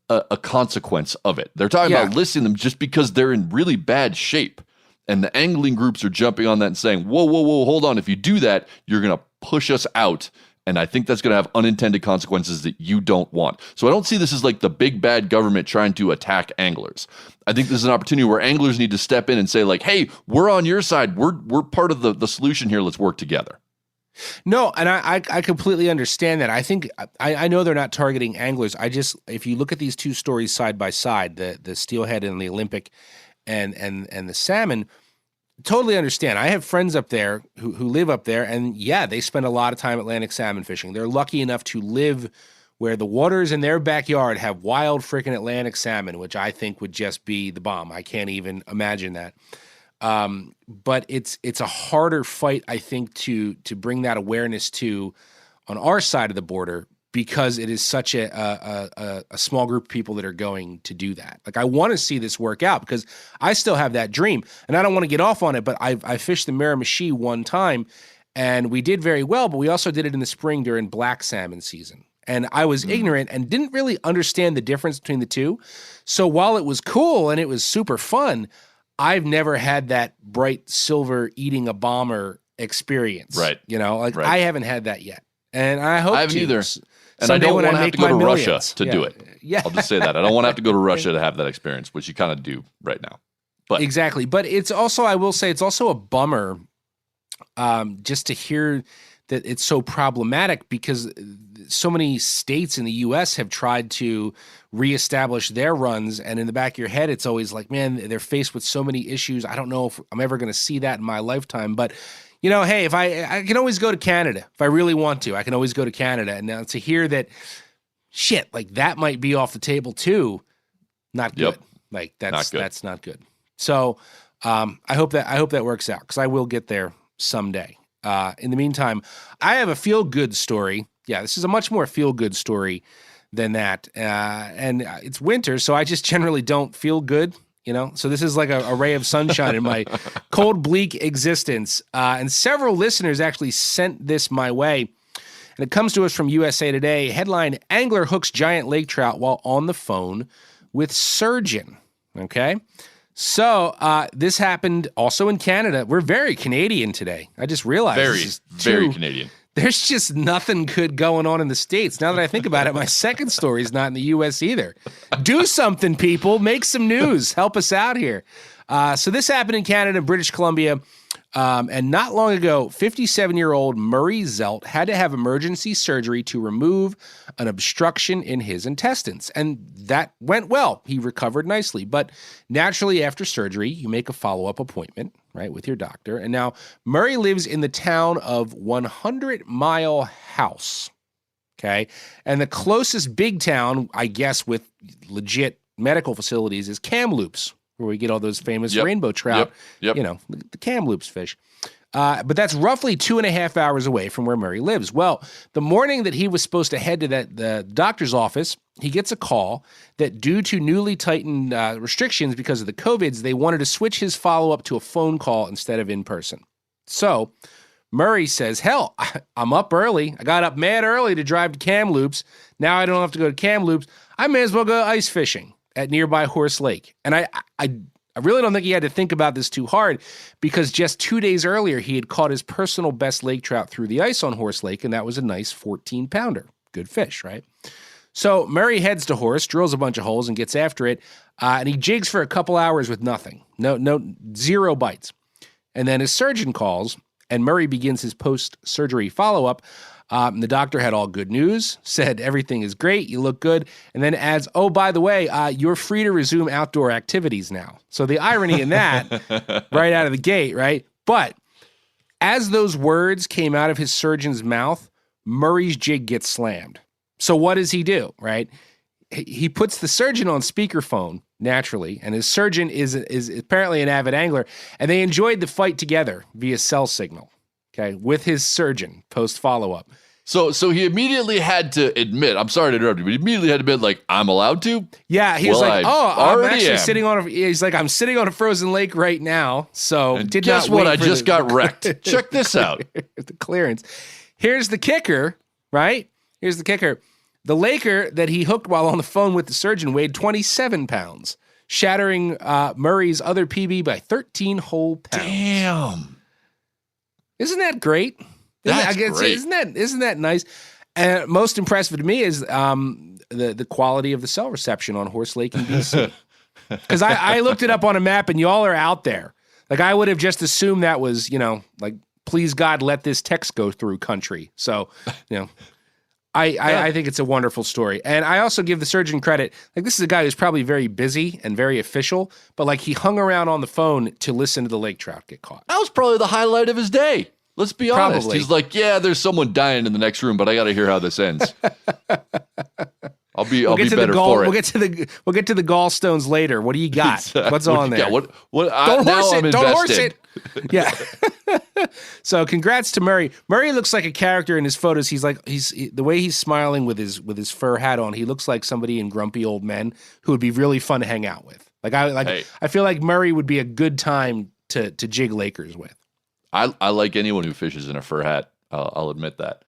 a consequence of it. They're talking about listing them just because they're in really bad shape. And the angling groups are jumping on that and saying, whoa, hold on. If you do that, you're going to push us out. And I think that's going to have unintended consequences that you don't want. So I don't see this as the big bad government trying to attack anglers. I think this is an opportunity where anglers need to step in and say hey, we're on your side. We're part of the solution here. Let's work together. No, and I completely understand that. I think I know they're not targeting anglers. If you look at these two stories side by side, the steelhead and the Olympic and the salmon, totally understand. I have friends up there who live up there, and yeah, they spend a lot of time Atlantic salmon fishing. They're lucky enough to live where the waters in their backyard have wild freaking Atlantic salmon, which I think would just be the bomb. I can't even imagine that. But it's a harder fight, I think, to bring that awareness to on our side of the border, because it is such a small group of people that are going to do that. Like, I want to see this work out because I still have that dream, and I don't want to get off on it, but I fished the Miramichi one time, and we did very well, but we also did it in the spring during black salmon season. And I was ignorant and didn't really understand the difference between the two. So while it was cool and it was super fun, I've never had that bright silver eating a bomber experience. Right. You know, like Right. I haven't had that yet. And I hope I haven't to. either. And I Someday don't when want to have make to go my to millions. Russia to do it. Yeah. I'll just say that. I don't want to have to go to Russia to have that experience, which you kind of do right now. But Exactly. But it's also, I will say, it's also a bummer just to hear that it's so problematic, because so many states in the U.S. have tried to reestablish their runs, and in the back of your head, it's always like, man, they're faced with so many issues. I don't know if I'm ever going to see that in my lifetime, but you know, hey, if I can always go to Canada if I really want to. I can always go to Canada, and now to hear that shit like that might be off the table too, not good. Yep. Like Not good. that's not good. So I hope that works out, because I will get there someday. In the meantime, I have a feel-good story. Yeah, this is a much more feel-good story than that. And it's winter, so I just generally don't feel good, you know? So this is like a ray of sunshine in my cold, bleak existence. And several listeners actually sent this my way. And it comes to us from USA Today. Headline, Angler hooks giant lake trout while on the phone with surgeon. Okay? So this happened also in Canada. We're very Canadian today. I just realized. very Canadian. There's just nothing good going on in the States. Now that I think about it, my second story is not in the U.S. either. Do something, people. Make some news. Help us out here. So this happened in Canada, British Columbia. And not long ago, 57-year-old Murray Zelt had to have emergency surgery to remove an obstruction in his intestines. And that went well. He recovered nicely. But naturally, after surgery, you make a follow-up appointment, right, with your doctor. And now Murray lives in the town of 100 Mile House, okay? And the closest big town, I guess, with legit medical facilities is Kamloops, where we get all those famous rainbow trout, Yep. you know, the Kamloops fish. But that's roughly 2.5 hours away from where Murray lives. Well, the morning that he was supposed to head to the doctor's office, he gets a call that due to newly tightened restrictions because of the COVIDs, they wanted to switch his follow-up to a phone call instead of in person. So Murray says, hell, I'm up early. I got up mad early to drive to Kamloops. Now I don't have to go to Kamloops. I may as well go ice fishing at nearby Horse Lake. And I really don't think he had to think about this too hard, because just 2 days earlier, he had caught his personal best lake trout through the ice on Horse Lake, and that was a nice 14-pounder. Good fish, right? So Murray heads to Horse, drills a bunch of holes, and gets after it, and he jigs for a couple hours with nothing. Zero bites. And then his surgeon calls, and Murray begins his post-surgery follow-up. The doctor had all good news, said everything is great, you look good, and then adds, oh, by the way, you're free to resume outdoor activities now. So the irony in that, right out of the gate, right? But as those words came out of his surgeon's mouth, Murray's jig gets slammed. So what does he do, right? He puts the surgeon on speakerphone, naturally, and his surgeon is apparently an avid angler, and they enjoyed the fight together via cell signal, okay, with his surgeon post-follow-up. So he immediately had to admit, I'm sorry to interrupt you, but he immediately had to admit, like, I'm allowed to? Yeah, he was Well, like, I'm actually sitting on I'm sitting on a frozen lake right now, so And did guess not what? wait I for just got wrecked. Check this out. The clearance. Here's the kicker, right? Here's the kicker. The Laker that he hooked while on the phone with the surgeon weighed 27 pounds, shattering Murray's other PB by 13 whole pounds. Damn. Isn't that great? That's great. Isn't that nice? And most impressive to me is the quality of the cell reception on Horse Lake in BC. Because I looked it up on a map, and y'all are out there. Like, I would have just assumed that was, like, please God, let this text go through country. So, I think it's a wonderful story. And I also give the surgeon credit. Like, this is a guy who's probably very busy and very official, but like, he hung around on the phone to listen to the lake trout get caught. That was probably the highlight of his day. Let's be honest. Probably. He's like, yeah, there's someone dying in the next room, but I got to hear how this ends. I'll be better for it. We'll get to the gallstones later. What do you got? Exactly. What's on there? What? Don't now horse I'm it. Don't horse invested. it. Yeah. So congrats to Murray. Murray looks like a character in his photos. He's the way he's smiling with his fur hat on. He looks like somebody in Grumpy Old Men who would be really fun to hang out with. I feel like Murray would be a good time to jig Lakers with. I like anyone who fishes in a fur hat. I'll admit that.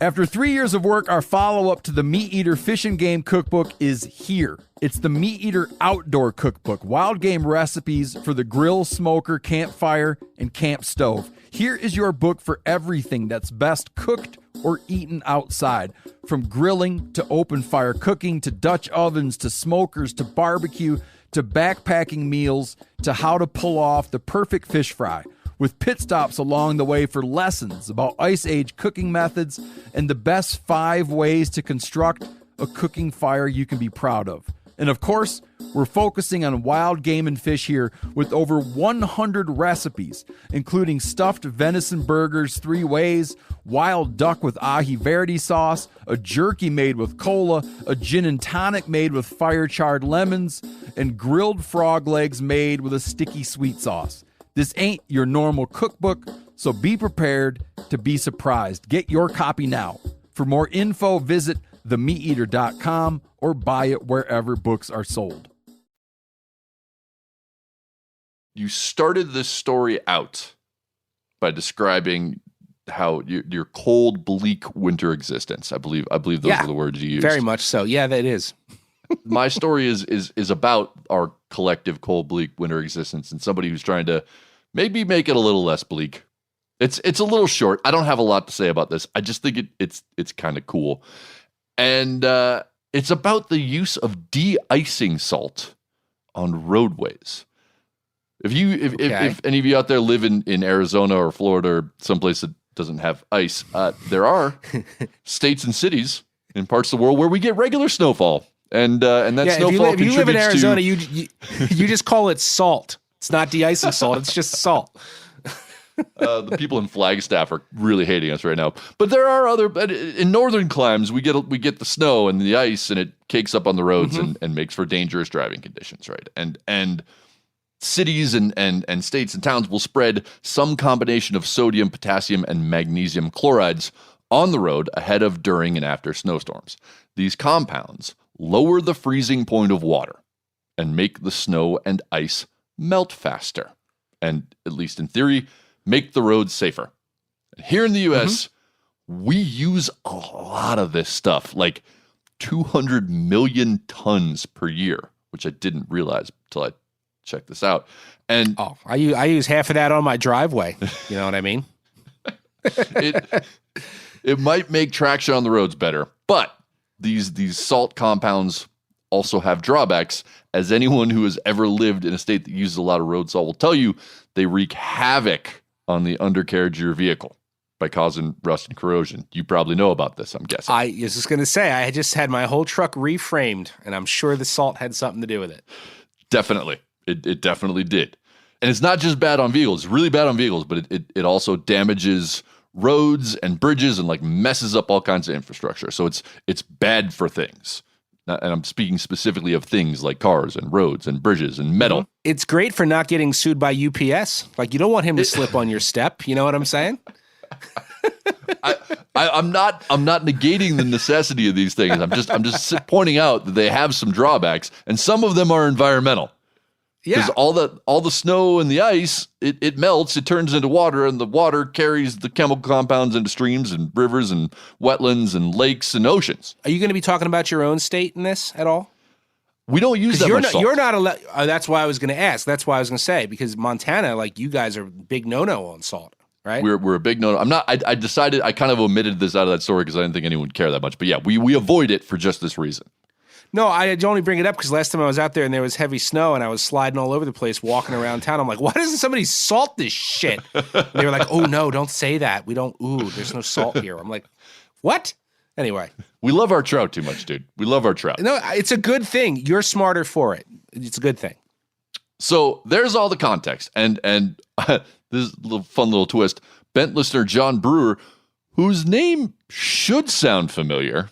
After 3 years of work, our follow-up to the Meat Eater Fish and Game Cookbook is here. It's the Meat Eater Outdoor Cookbook, wild game recipes for the grill, smoker, campfire, and camp stove. Here is your book for everything that's best cooked or eaten outside. From grilling to open fire cooking to Dutch ovens to smokers to barbecue to backpacking meals to how to pull off the perfect fish fry, with pit stops along the way for lessons about Ice Age cooking methods and the best 5 ways to construct a cooking fire you can be proud of. And of course, we're focusing on wild game and fish here with over 100 recipes, including stuffed venison burgers 3 ways, wild duck with ahi verde sauce, a jerky made with cola, a gin and tonic made with fire-charred lemons, and grilled frog legs made with a sticky sweet sauce. This ain't your normal cookbook, so be prepared to be surprised. Get your copy now. For more info, visit themeateater.com or buy it wherever books are sold. You started this story out by describing how your cold, bleak winter existence. I believe those are the words you used. Very much so. Yeah, that is. My story is about our collective cold, bleak winter existence and somebody who's trying to maybe make it a little less bleak. It's a little short. I don't have a lot to say about this. I just think it's kind of cool. And it's about the use of de-icing salt on roadways. If any of you out there live in Arizona or Florida or someplace that doesn't have ice, there are states and cities in parts of the world where we get regular snowfall. And that snowfall if you live in Arizona, you just call it salt. It's not de-icing salt. It's just salt. The people in Flagstaff are really hating us right now. But there are in northern climes, we get the snow and the ice, and it cakes up on the roads and makes for dangerous driving conditions, right? And cities and states and towns will spread some combination of sodium, potassium, and magnesium chlorides on the road ahead of, during, and after snowstorms. These compounds lower the freezing point of water and make the snow and ice melt faster, and, at least in theory, make the roads safer. Here in the U.S., we use a lot of this stuff, like 200 million tons per year, which I didn't realize until I checked this out. And I use half of that on my driveway. You know what I mean? It might make traction on the roads better, but these salt compounds also have drawbacks. As anyone who has ever lived in a state that uses a lot of road salt will tell you, they wreak havoc on the undercarriage of your vehicle by causing rust and corrosion. You probably know about this, I'm guessing. I was just going to say, I just had my whole truck reframed, and I'm sure the salt had something to do with it. Definitely. It definitely did. And it's not just bad on vehicles. It's really bad on vehicles, but it also damages roads and bridges and like messes up all kinds of infrastructure. So it's bad for things. And I'm speaking specifically of things like cars and roads and bridges and metal. It's great for not getting sued by UPS. Like, you don't want him to slip on your step. You know what I'm saying? I'm not negating the necessity of these things. I'm just pointing out that they have some drawbacks, and some of them are environmental. Because all the snow and the ice, it melts, it turns into water, and the water carries the chemical compounds into streams and rivers and wetlands and lakes and oceans. Are you going to be talking about your own state in this at all? We don't use that much salt. You're not allowed. That's why I was going to ask. That's why I was going to say, because Montana, like, you guys are big no-no on salt, right? We're a big no-no. I'm not. I decided I kind of omitted this out of that story because I didn't think anyone would care that much. But yeah, we avoid it for just this reason. No, I only bring it up because last time I was out there and there was heavy snow and I was sliding all over the place walking around town. I'm like, why doesn't somebody salt this shit? And they were like, oh, no, don't say that. There's no salt here. I'm like, what? Anyway. We love our trout too much, dude. We love our trout. No, it's a good thing. You're smarter for it. It's a good thing. So there's all the context. And this is a fun little twist. Bent listener John Brewer, whose name should sound familiar,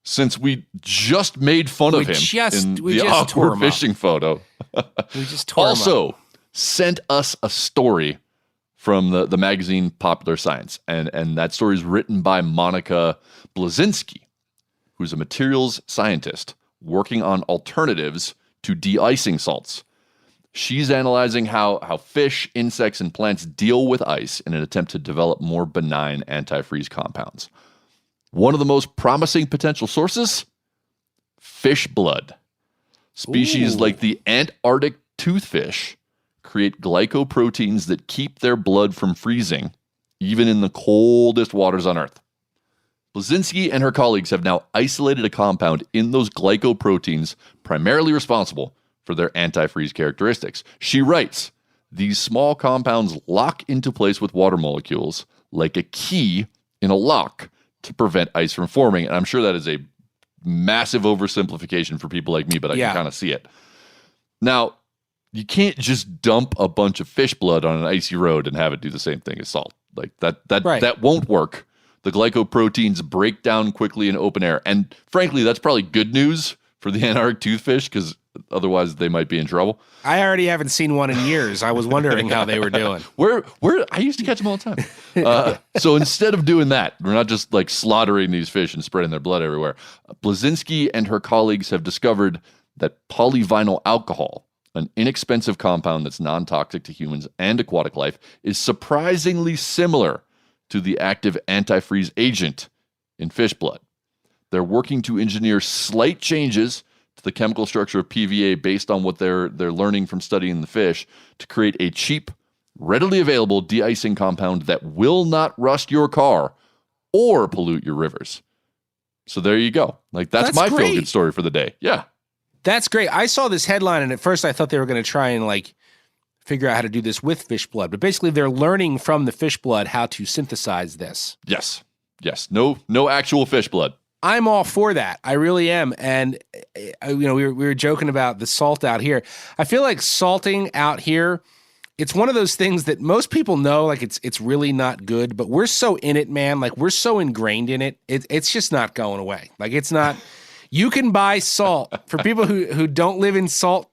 since we just made fun of him in the awkward fishing photo. We just tore him also up. Sent us a story from the magazine Popular Science. And that story is written by Monica Blazinski, who's a materials scientist working on alternatives to de-icing salts. She's analyzing how fish, insects, and plants deal with ice in an attempt to develop more benign antifreeze compounds. One of the most promising potential sources? Fish blood. Species like the Antarctic toothfish create glycoproteins that keep their blood from freezing, even in the coldest waters on Earth. Blazinski and her colleagues have now isolated a compound in those glycoproteins primarily responsible for their antifreeze characteristics. She writes, these small compounds lock into place with water molecules like a key in a lock to prevent ice from forming. And I'm sure that is a massive oversimplification for people like me, but I can kind of see it. Now, you can't just dump a bunch of fish blood on an icy road and have it do the same thing as salt. Like that won't work. The glycoproteins break down quickly in open air. And frankly, that's probably good news for the Antarctic toothfish because otherwise they might be in trouble. I already haven't seen one in years. I was wondering how they were doing. I used to catch them all the time. So instead of doing that, we're not just like slaughtering these fish and spreading their blood everywhere. Blazinski and her colleagues have discovered that polyvinyl alcohol, an inexpensive compound that's non-toxic to humans and aquatic life, is surprisingly similar to the active antifreeze agent in fish blood. They're working to engineer slight changes to the chemical structure of PVA based on what they're learning from studying the fish to create a cheap, readily available de-icing compound that will not rust your car or pollute your rivers. So there you go. Like that's my feel-good story for the day. Yeah. That's great. I saw this headline, and at first I thought they were going to try and like figure out how to do this with fish blood. But basically, they're learning from the fish blood how to synthesize this. Yes. No actual fish blood. I'm all for that. I really am. And we were joking about the salt out here. I feel like salting out here, it's one of those things that most people know, like it's really not good. But we're so in it, man. Like we're so ingrained in it. It's just not going away. Like it's not. You can buy salt for people who don't live in salt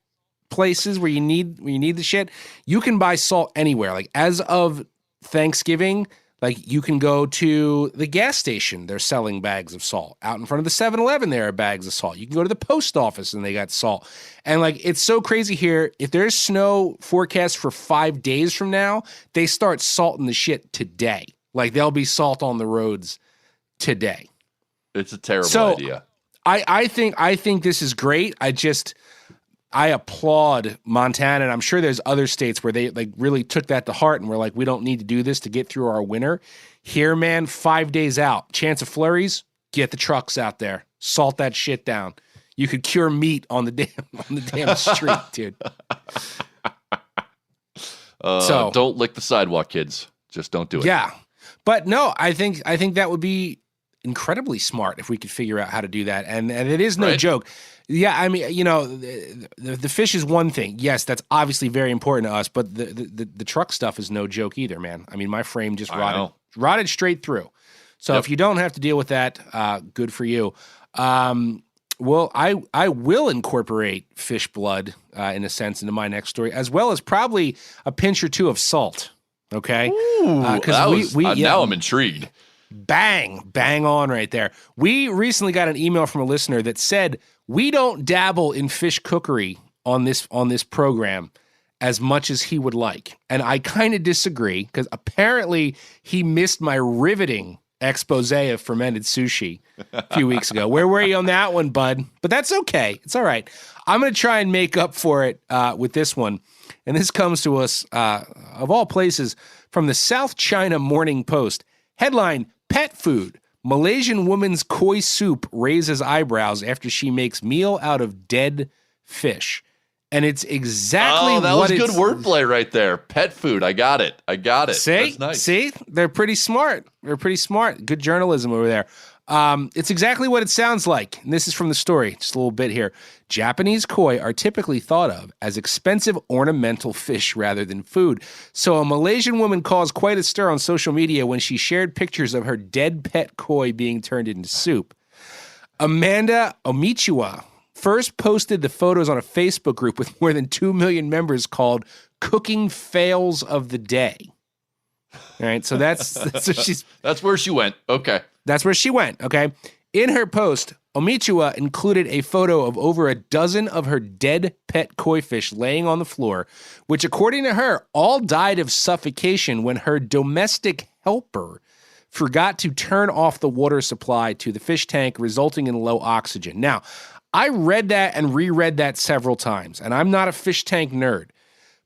places where you need the shit. You can buy salt anywhere. Like as of Thanksgiving, like you can go to the gas station. They're selling bags of salt. Out in front of the 7-Eleven, there are bags of salt. You can go to the post office and they got salt. And like it's so crazy here. If there's snow forecast for 5 days from now, they start salting the shit today. Like there'll be salt on the roads today. It's a terrible idea. I think this is great. I applaud Montana, and I'm sure there's other states where they like really took that to heart and were like, we don't need to do this to get through our winter. Here, man, 5 days out, chance of flurries, get the trucks out there, salt that shit down. You could cure meat on the damn street, dude. So don't lick the sidewalk, kids. Just don't do it. Yeah, but no, I think that would be incredibly smart if we could figure out how to do that. And it is no joke. Yeah, I mean, the fish is one thing. Yes, that's obviously very important to us, but the truck stuff is no joke either, man. I mean, my frame just rotted straight through. So if you don't have to deal with that, good for you. Well, I will incorporate fish blood, in a sense, into my next story, as well as probably a pinch or two of salt. Okay? Now I'm intrigued. Bang on right there. We recently got an email from a listener that said we don't dabble in fish cookery on this program as much as he would like. And I kind of disagree because apparently he missed my riveting expose of fermented sushi a few weeks ago. Where were you on that one, bud? But that's okay. It's all right. I'm going to try and make up for it with this one. And this comes to us, of all places, from the South China Morning Post. Headline, Pet food Malaysian woman's koi soup raises eyebrows after she makes meal out of dead fish. And it's exactly that was good wordplay right there. Pet food. I got it. See? That's nice. See? They're pretty smart. Good journalism over there. It's exactly what it sounds like. And this is from the story. Just a little bit here. Japanese koi are typically thought of as expensive ornamental fish rather than food. So a Malaysian woman caused quite a stir on social media when she shared pictures of her dead pet koi being turned into soup. Amanda Uhrich first posted the photos on a Facebook group with more than 2 million members called Cooking Fails of the Day. All right, so that's where she went. Okay. That's where she went, okay? In her post, Uhrich included a photo of over a dozen of her dead pet koi fish laying on the floor, which, according to her, all died of suffocation when her domestic helper forgot to turn off the water supply to the fish tank, resulting in low oxygen. Now, I read that and reread that several times, and I'm not a fish tank nerd,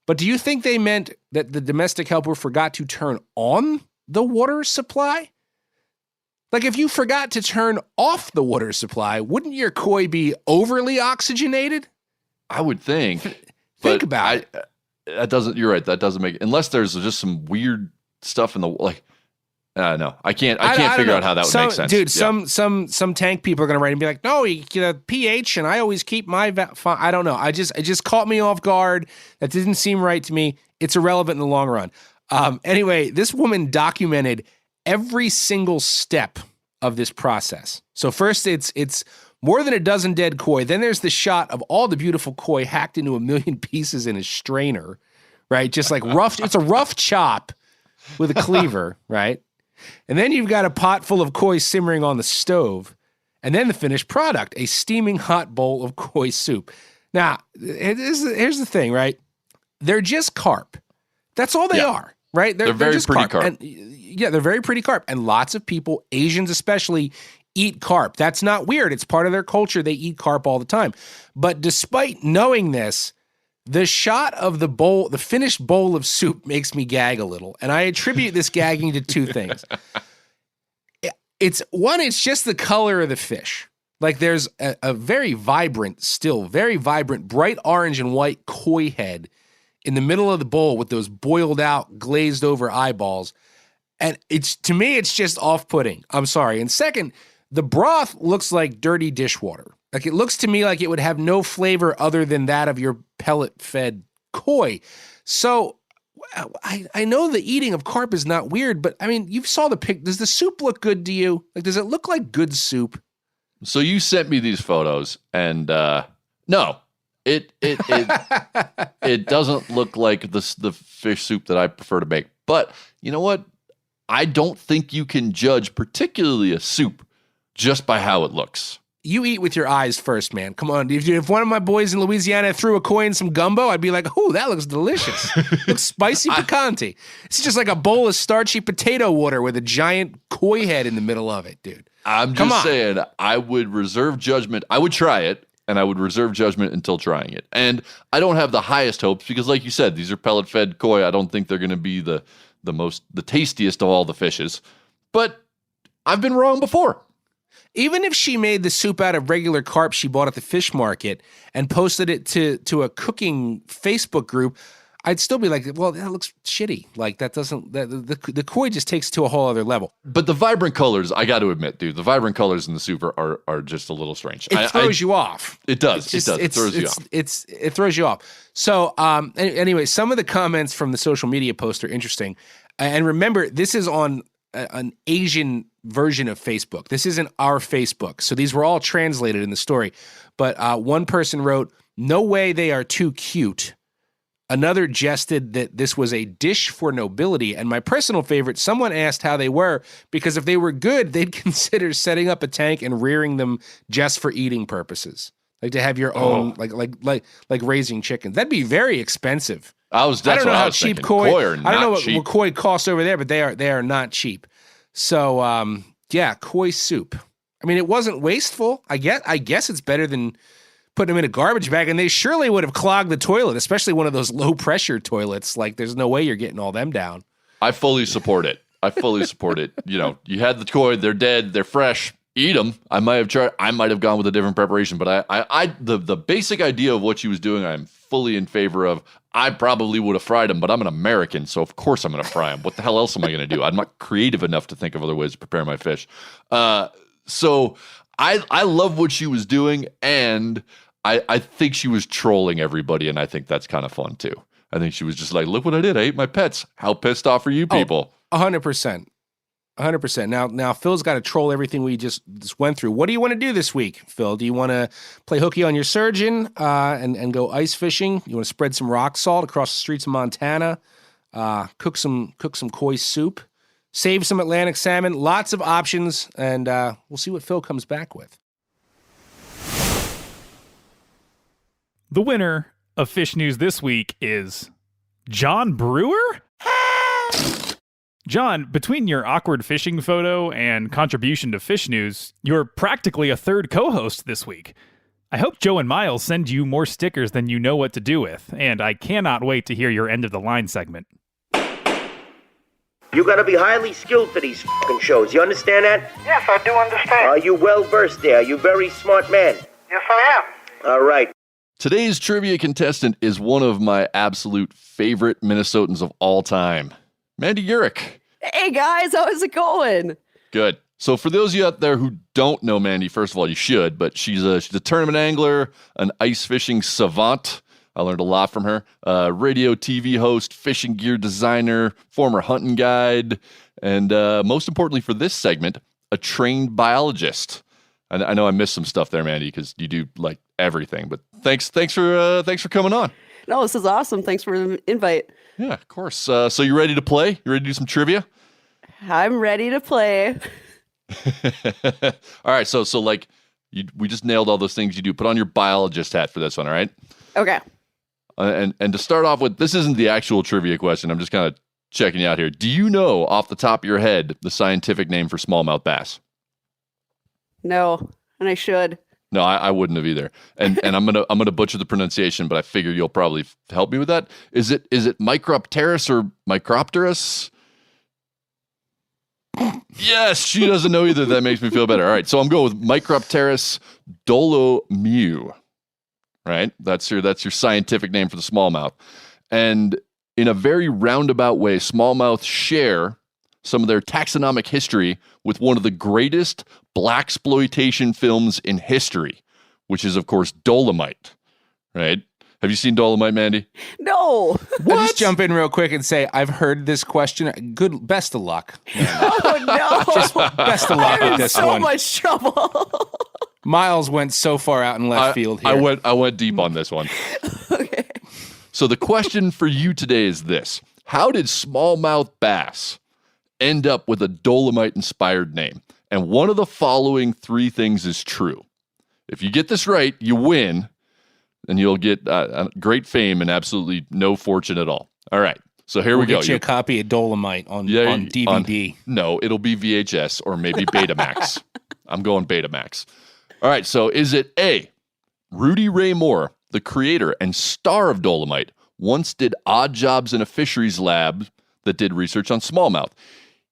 but do you think they meant that the domestic helper forgot to turn on the water supply? Like, if you forgot to turn off the water supply, wouldn't your koi be overly oxygenated? I would think. Think about it. That doesn't. You're right. That doesn't make, unless there's just some weird stuff in the like. No, I can't figure out how that would make sense. Dude, some tank people are gonna write and be like, no, you get a pH, and I always keep my. I don't know. It just caught me off guard. That didn't seem right to me. It's irrelevant in the long run. Anyway, this woman documented every single step of this process. So first it's more than a dozen dead koi. Then there's the shot of all the beautiful koi hacked into a million pieces in a strainer, right? Just like rough. It's a rough chop with a cleaver, right? And then you've got a pot full of koi simmering on the stove. And then the finished product, a steaming hot bowl of koi soup. Now, here's the thing, right? They're just carp. That's all they are. Right? They're very just pretty carp. And, they're very pretty carp. And lots of people, Asians especially, eat carp. That's not weird. It's part of their culture. They eat carp all the time. But despite knowing this, the shot of the bowl, the finished bowl of soup, makes me gag a little. And I attribute this gagging to two things. It's just the color of the fish. Like, there's a very vibrant, bright orange and white koi head in the middle of the bowl with those boiled out, glazed over eyeballs. And to me, it's just off-putting. I'm sorry. And second, the broth looks like dirty dishwater. Like, it looks to me like it would have no flavor other than that of your pellet-fed koi. So I know the eating of carp is not weird, but I mean, you saw the pic. Does the soup look good to you? Like, does it look like good soup? So you sent me these photos, and no. It doesn't look like the fish soup that I prefer to make. But you know what? I don't think you can judge particularly a soup just by how it looks. You eat with your eyes first, man. Come on. If one of my boys in Louisiana threw a koi in some gumbo, I'd be like, oh, that looks delicious. Looks spicy picante. It's just like a bowl of starchy potato water with a giant koi head in the middle of it, dude. I'm just saying, I would reserve judgment. I would try it. And I would reserve judgment until trying it. And I don't have the highest hopes because, like you said, these are pellet-fed koi. I don't think they're going to be the tastiest of all the fishes. But I've been wrong before. Even if she made the soup out of regular carp she bought at the fish market and posted it to a cooking Facebook group, I'd still be like, well, that looks shitty. Like, that doesn't, the koi just takes it to a whole other level. But the vibrant colors, I got to admit, dude, the vibrant colors in the soup are just a little strange. It throws you off. It does. It throws you off. It throws you off. So, anyway, some of the comments from the social media post are interesting. And remember, this is on an Asian version of Facebook. This isn't our Facebook. So these were all translated in the story. But one person wrote, "No way they are too cute." Another jested that this was a dish for nobility. And my personal favorite, someone asked how they were, because if they were good, they'd consider setting up a tank and rearing them just for eating purposes. Like to have your own, like raising chickens. That'd be very expensive. I don't know how cheap koi. I don't know what koi costs over there, but they are not cheap. So yeah, koi soup. I mean, it wasn't wasteful. I guess it's better than putting them in a garbage bag, and they surely would have clogged the toilet, especially one of those low pressure toilets. Like, there's no way you're getting all them down. I fully support it. I fully support it. You know, you had the koi, they're dead, they're fresh. Eat them. I might have gone with a different preparation, but the basic idea of what she was doing, I'm fully in favor of. I probably would have fried them, but I'm an American, so of course I'm going to fry them. What the hell else am I going to do? I'm not creative enough to think of other ways to prepare my fish. So I love what she was doing, and I think she was trolling everybody, and I think that's kind of fun too. I think she was just like, look what I did. I ate my pets. How pissed off are you people? 100%. 100%. Now Phil's got to troll everything we just went through. What do you want to do this week, Phil? Do you want to play hooky on your surgeon and go ice fishing? You want to spread some rock salt across the streets of Montana? Cook some koi soup? Save some Atlantic salmon? Lots of options, and we'll see what Phil comes back with. The winner of Fish News this week is John Brewer? John, between your awkward fishing photo and contribution to Fish News, you're practically a third co-host this week. I hope Joe and Miles send you more stickers than you know what to do with, and I cannot wait to hear your end of the line segment. You gotta be highly skilled for these fucking shows, you understand that? Yes, I do understand. Are you well versed there? Are you a very smart man? Yes, I am. All right. Today's trivia contestant is one of my absolute favorite Minnesotans of all time, Mandy Uhrich. Hey guys, how's it going? Good. So for those of you out there who don't know Mandy, first of all, you should, but she's a tournament angler, an ice fishing savant. I learned a lot from her. Radio, TV host, fishing gear designer, former hunting guide, and most importantly for this segment, a trained biologist. I know I missed some stuff there, Mandy, because you do like everything. But thanks for coming on. No, this is awesome. Thanks for the invite. Yeah, of course. So you ready to play? You ready to do some trivia? I'm ready to play. All right. So like we just nailed all those things you do. Put on your biologist hat for this one. All right. Okay. And to start off with, this isn't the actual trivia question. I'm just kind of checking you out here. Do you know off the top of your head the scientific name for smallmouth bass? No, and I should. No, I wouldn't have either. And I'm gonna butcher the pronunciation, but I figure you'll probably help me with that. Is it Micropterus or Micropterus? Yes, she doesn't know either. That makes me feel better. All right, so I'm going with Micropterus Dolomite. Right, that's your scientific name for the smallmouth. And in a very roundabout way, smallmouth share some of their taxonomic history with one of the greatest blaxploitation films in history, which is, of course, Dolomite, right? Have you seen Dolomite, Mandy? No. I'll just jump in real quick and say, I've heard this question. Best of luck. Oh, no. Just best of luck with this one. So much trouble. Miles went so far out in left field here. I went deep on this one. Okay. So the question for you today is this. How did smallmouth bass end up with a Dolomite-inspired name? And one of the following three things is true. If you get this right, you win, and you'll get great fame and absolutely no fortune at all. All right, so here we go. Get you a copy of Dolomite on DVD. No, it'll be VHS or maybe Betamax. I'm going Betamax. All right, so is it A, Rudy Ray Moore, the creator and star of Dolomite, once did odd jobs in a fisheries lab that did research on smallmouth.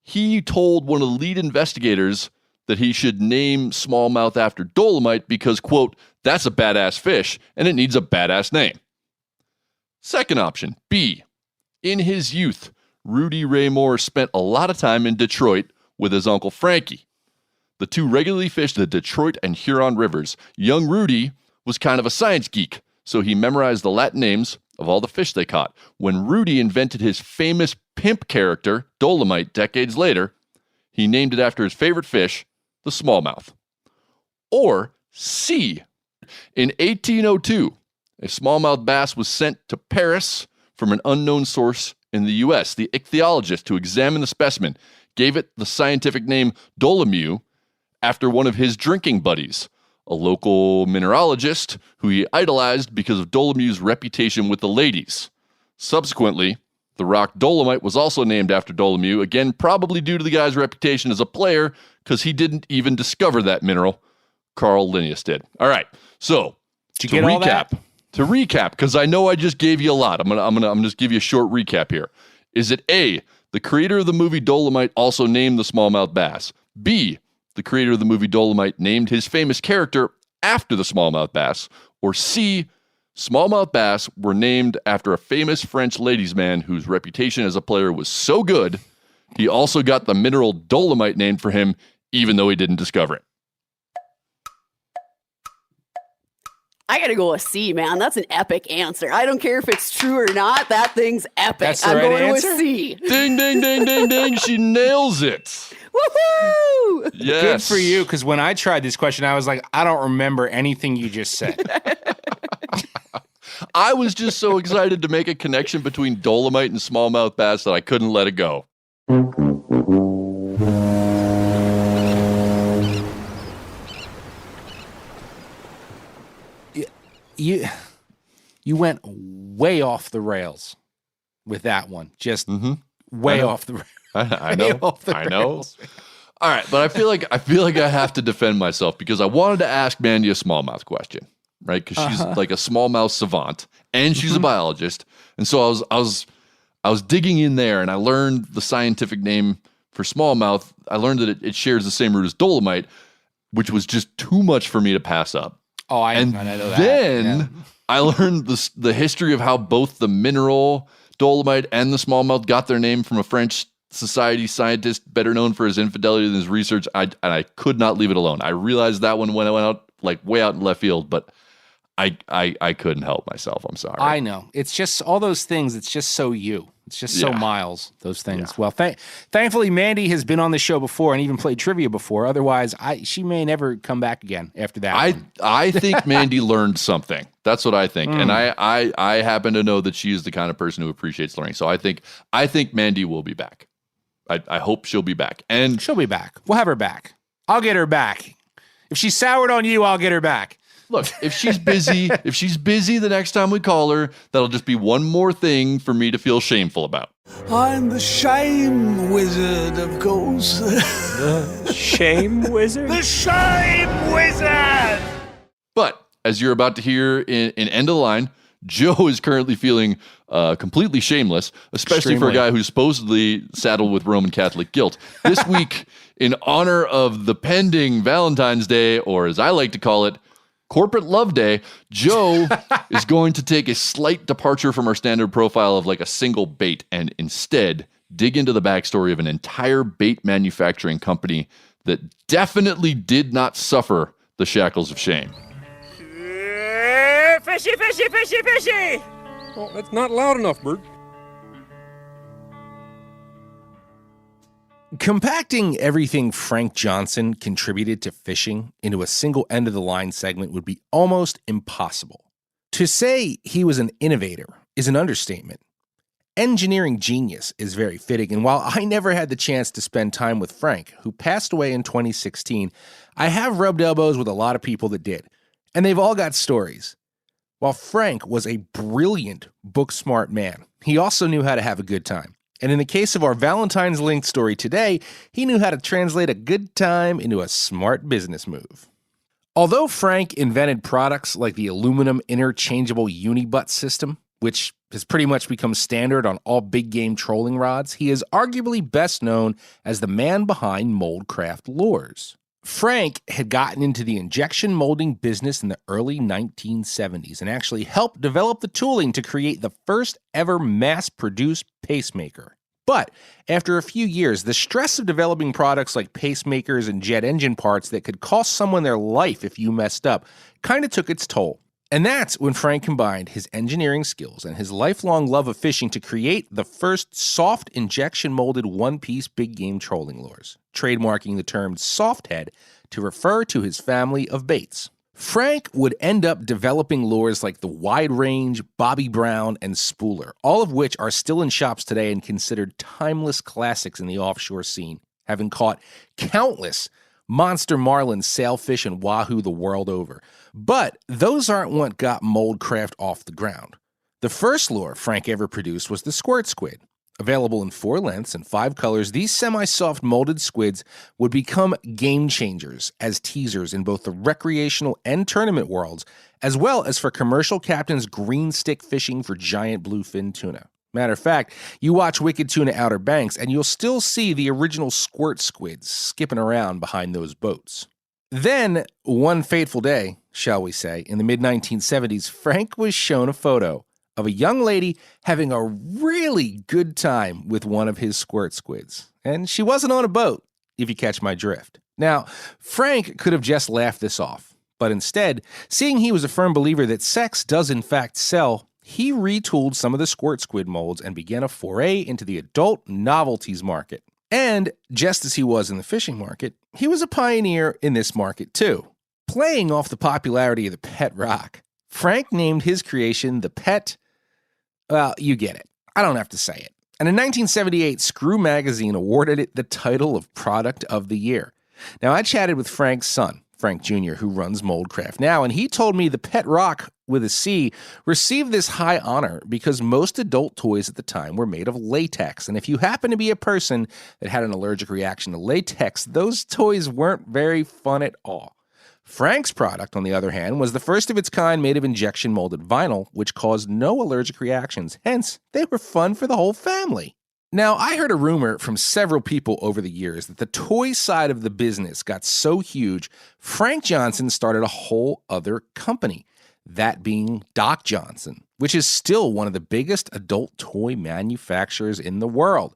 He told one of the lead investigators that he should name smallmouth after Dolomite because, quote, that's a badass fish and it needs a badass name. Second option, B, in his youth, Rudy Ray Moore spent a lot of time in Detroit with his uncle Frankie. The two regularly fished the Detroit and Huron rivers. Young Rudy was kind of a science geek, so he memorized the Latin names of all the fish they caught. When Rudy invented his famous pimp character, Dolomite, decades later, he named it after his favorite fish, the smallmouth. Or C, in 1802, a smallmouth bass was sent to Paris from an unknown source in the U.S. The ichthyologist who examined the specimen gave it the scientific name Dolomite after one of his drinking buddies, a local mineralogist who he idolized because of Dolomite's reputation with the ladies. Subsequently, the rock Dolomite was also named after Dolomite, again, probably due to the guy's reputation as a player, because he didn't even discover that mineral. Carl Linnaeus did. All right, so did you get all that? To recap, because I know I just gave you a lot. I'm gonna just give you a short recap here. Is it A, The creator of the movie Dolomite also named the smallmouth bass. B, the creator of the movie Dolomite named his famous character after the smallmouth bass. Or C, smallmouth bass were named after a famous French ladies' man whose reputation as a player was so good, he also got the mineral dolomite named for him, even though he didn't discover it. I gotta go with C, man. That's an epic answer. I don't care if it's true or not. That thing's epic. That's the I'm right going answer? with C. Ding, ding, ding, ding, ding. She nails it. Woohoo! Yes. Good for you, because when I tried this question, I was like, I don't remember anything you just said. I was just so excited to make a connection between dolomite and smallmouth bass that I couldn't let it go. You went way off the rails with that one. Just way off the rails. I know. I know. All right, but I feel like I have to defend myself because I wanted to ask Mandy a smallmouth question, right? Because she's like a smallmouth savant and she's a biologist, and so I was digging in there and I learned the scientific name for smallmouth. I learned that it shares the same root as dolomite, which was just too much for me to pass up. Oh, I know that. Then I learned the history of how both the mineral dolomite and the smallmouth got their name from a French society scientist better known for his infidelity than his research. I could not leave it alone. I realized that one when I went out, like way out in left field, but I couldn't help myself. I'm sorry. I know. It's just all those things. It's just so you. It's just so Miles, those things. Yeah. Well, thankfully, Mandy has been on the show before and even played trivia before. Otherwise, she may never come back again after that. I think Mandy learned something. That's what I think. And I happen to know that she is the kind of person who appreciates learning. So I think Mandy will be back. I hope she'll be back. And she'll be back. We'll have her back. I'll get her back. If she soured on you, I'll get her back. Look, if she's busy the next time we call her, that'll just be one more thing for me to feel shameful about. I'm the shame wizard, of course. The shame wizard? The shame wizard! But as you're about to hear in End of the Line, Joe is currently feeling completely shameless, especially for a guy who's supposedly saddled with Roman Catholic guilt. This week, in honor of the pending Valentine's Day, or as I like to call it, Corporate Love Day, Joe is going to take a slight departure from our standard profile of like a single bait and instead dig into the backstory of an entire bait manufacturing company that definitely did not suffer the shackles of shame. Fishy, fishy, fishy, fishy! Oh, that's not loud enough, Bert. Compacting everything Frank Johnson contributed to fishing into a single end-of-the-line segment would be almost impossible. To say he was an innovator is an understatement. Engineering genius is very fitting, and while I never had the chance to spend time with Frank, who passed away in 2016, I have rubbed elbows with a lot of people that did, and they've all got stories. While Frank was a brilliant, book-smart man, he also knew how to have a good time. And in the case of our Valentine's linked story today, he knew how to translate a good time into a smart business move. Although Frank invented products like the aluminum interchangeable uni-butt system, which has pretty much become standard on all big game trolling rods, he is arguably best known as the man behind Moldcraft Lures. Frank had gotten into the injection molding business in the early 1970s and actually helped develop the tooling to create the first ever mass-produced pacemaker. But after a few years, the stress of developing products like pacemakers and jet engine parts that could cost someone their life if you messed up kind of took its toll. And that's when Frank combined his engineering skills and his lifelong love of fishing to create the first soft injection molded one-piece big game trolling lures, trademarking the term soft head to refer to his family of baits. Frank would end up developing lures like the Wide Range, Bobby Brown, and Spooler, all of which are still in shops today and considered timeless classics in the offshore scene, having caught countless monster marlin, sailfish, and wahoo the world over. But those aren't what got Moldcraft off the ground. The first lure Frank ever produced was the Squirt Squid. Available in 4 lengths and 5 colors, these semi-soft molded squids would become game changers as teasers in both the recreational and tournament worlds, as well as for commercial captains green stick fishing for giant bluefin tuna. Matter of fact, you watch Wicked Tuna Outer Banks, and you'll still see the original Squirt squids skipping around behind those boats. Then, one fateful day, shall we say, in the mid-1970s, Frank was shown a photo of a young lady having a really good time with one of his Squirt squids. And she wasn't on a boat, if you catch my drift. Now, Frank could have just laughed this off, but instead, seeing he was a firm believer that sex does in fact sell, he retooled some of the Squirt squid molds and began a foray into the adult novelties market. And just as he was in the fishing market, he was a pioneer in this market too. Playing off the popularity of the pet rock, Frank named his creation the Pet. Well, you get it. I don't have to say it. And in 1978, Screw Magazine awarded it the title of Product of the Year. Now, I chatted with Frank's son, Frank Jr., who runs Moldcraft now, and he told me the Pet Rock, with a C, received this high honor because most adult toys at the time were made of latex. And if you happen to be a person that had an allergic reaction to latex, those toys weren't very fun at all. Frank's product, on the other hand, was the first of its kind made of injection molded vinyl, which caused no allergic reactions. Hence, they were fun for the whole family. Now, I heard a rumor from several people over the years that the toy side of the business got so huge, Frank Johnson started a whole other company, that being Doc Johnson, which is still one of the biggest adult toy manufacturers in the world.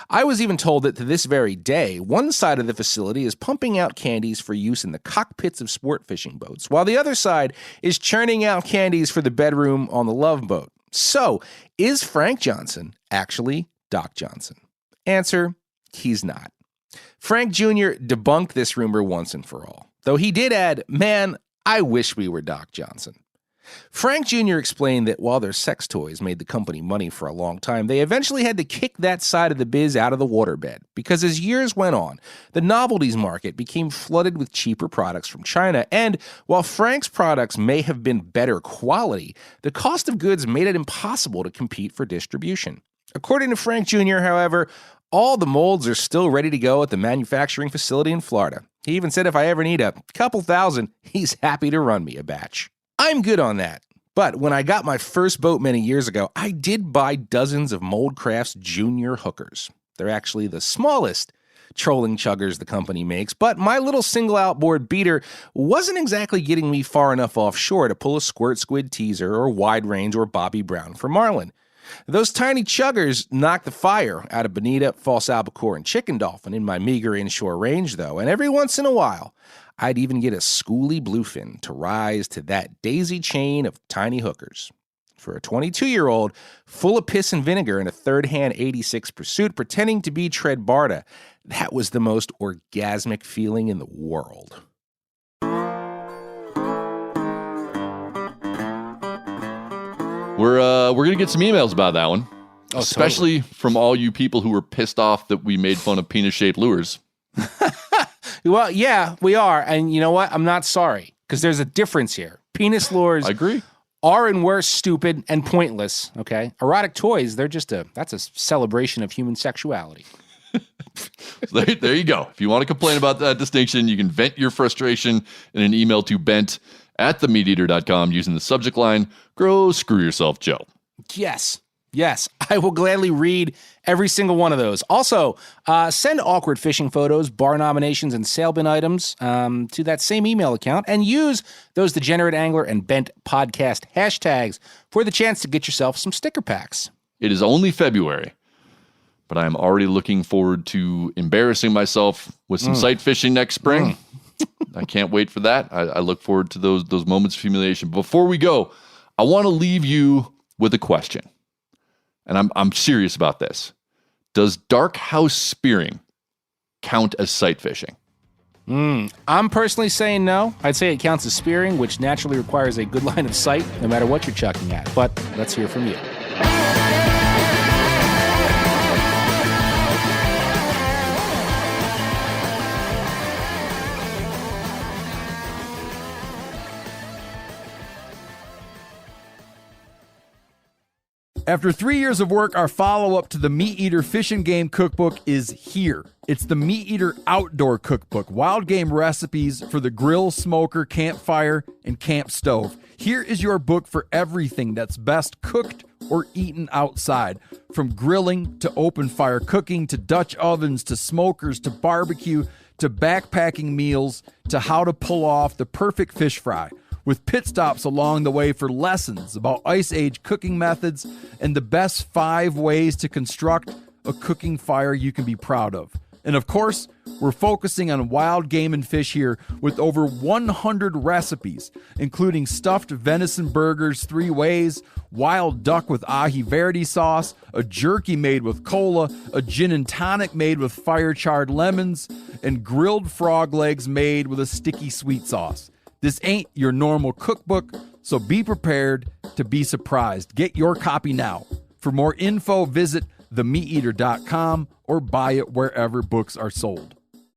I was even told that to this very day, one side of the facility is pumping out candies for use in the cockpits of sport fishing boats, while the other side is churning out candies for the bedroom on the Love Boat. So, is Frank Johnson actually Doc Johnson? Answer, he's not. Frank Jr. debunked this rumor once and for all, though he did add, man, I wish we were Doc Johnson. Frank Jr. explained that while their sex toys made the company money for a long time, they eventually had to kick that side of the biz out of the waterbed, because as years went on, the novelties market became flooded with cheaper products from China, and while Frank's products may have been better quality, the cost of goods made it impossible to compete for distribution. According to Frank Jr., however, all the molds are still ready to go at the manufacturing facility in Florida. He even said if I ever need a couple thousand, he's happy to run me a batch. I'm good on that. But when I got my first boat many years ago, I did buy dozens of Moldcraft's junior hookers. They're actually the smallest trolling chuggers the company makes, but my little single outboard beater wasn't exactly getting me far enough offshore to pull a Squirt Squid teaser or wide range or Bobby Brown for marlin. Those tiny chuggers knocked the fire out of bonita, false albacore, and chicken dolphin in my meager inshore range, though, and every once in a while, I'd even get a schooly bluefin to rise to that daisy chain of tiny hookers. For a 22-year-old, full of piss and vinegar in a third-hand 86 Pursuit pretending to be Tread Barta, that was the most orgasmic feeling in the world. We're gonna get some emails about that one, especially totally. from all you people who were pissed off that we made fun of penis-shaped lures. Well, yeah, we are. And you know what? I'm not sorry, because there's a difference here. Penis lures I agree. Are and were stupid and pointless, okay? Erotic toys, that's a celebration of human sexuality. There you go. If you want to complain about that distinction, you can vent your frustration in an email to bent@themeateater.com using the subject line, "Grow Screw Yourself, Joe." Yes, I will gladly read every single one of those. Also, send awkward fishing photos, bar nominations, and sale bin items to that same email account, and use those Degenerate Angler and Bent Podcast hashtags for the chance to get yourself some sticker packs. It is only February, but I am already looking forward to embarrassing myself with some sight fishing next spring. I can't wait for that. I look forward to those moments of humiliation. Before we go, I want to leave you with a question. And I'm serious about this. Does dark house spearing count as sight fishing? I'm personally saying no. I'd say it counts as spearing, which naturally requires a good line of sight, no matter what you're chucking at. But let's hear from you. After 3 years of work, our follow-up to the Meat Eater Fish and Game Cookbook is here. It's the Meat Eater Outdoor Cookbook, wild game recipes for the grill, smoker, campfire, and camp stove. Here is your book for everything that's best cooked or eaten outside. From grilling to open fire cooking to Dutch ovens to smokers to barbecue to backpacking meals to how to pull off the perfect fish fry, with pit stops along the way for lessons about Ice Age cooking methods and the best 5 ways to construct a cooking fire you can be proud of. And of course, we're focusing on wild game and fish here with over 100 recipes, including stuffed venison burgers 3 ways, wild duck with ahi verde sauce, a jerky made with cola, a gin and tonic made with fire-charred lemons, and grilled frog legs made with a sticky sweet sauce. This ain't your normal cookbook, so be prepared to be surprised. Get your copy now. For more info, visit themeateater.com or buy it wherever books are sold.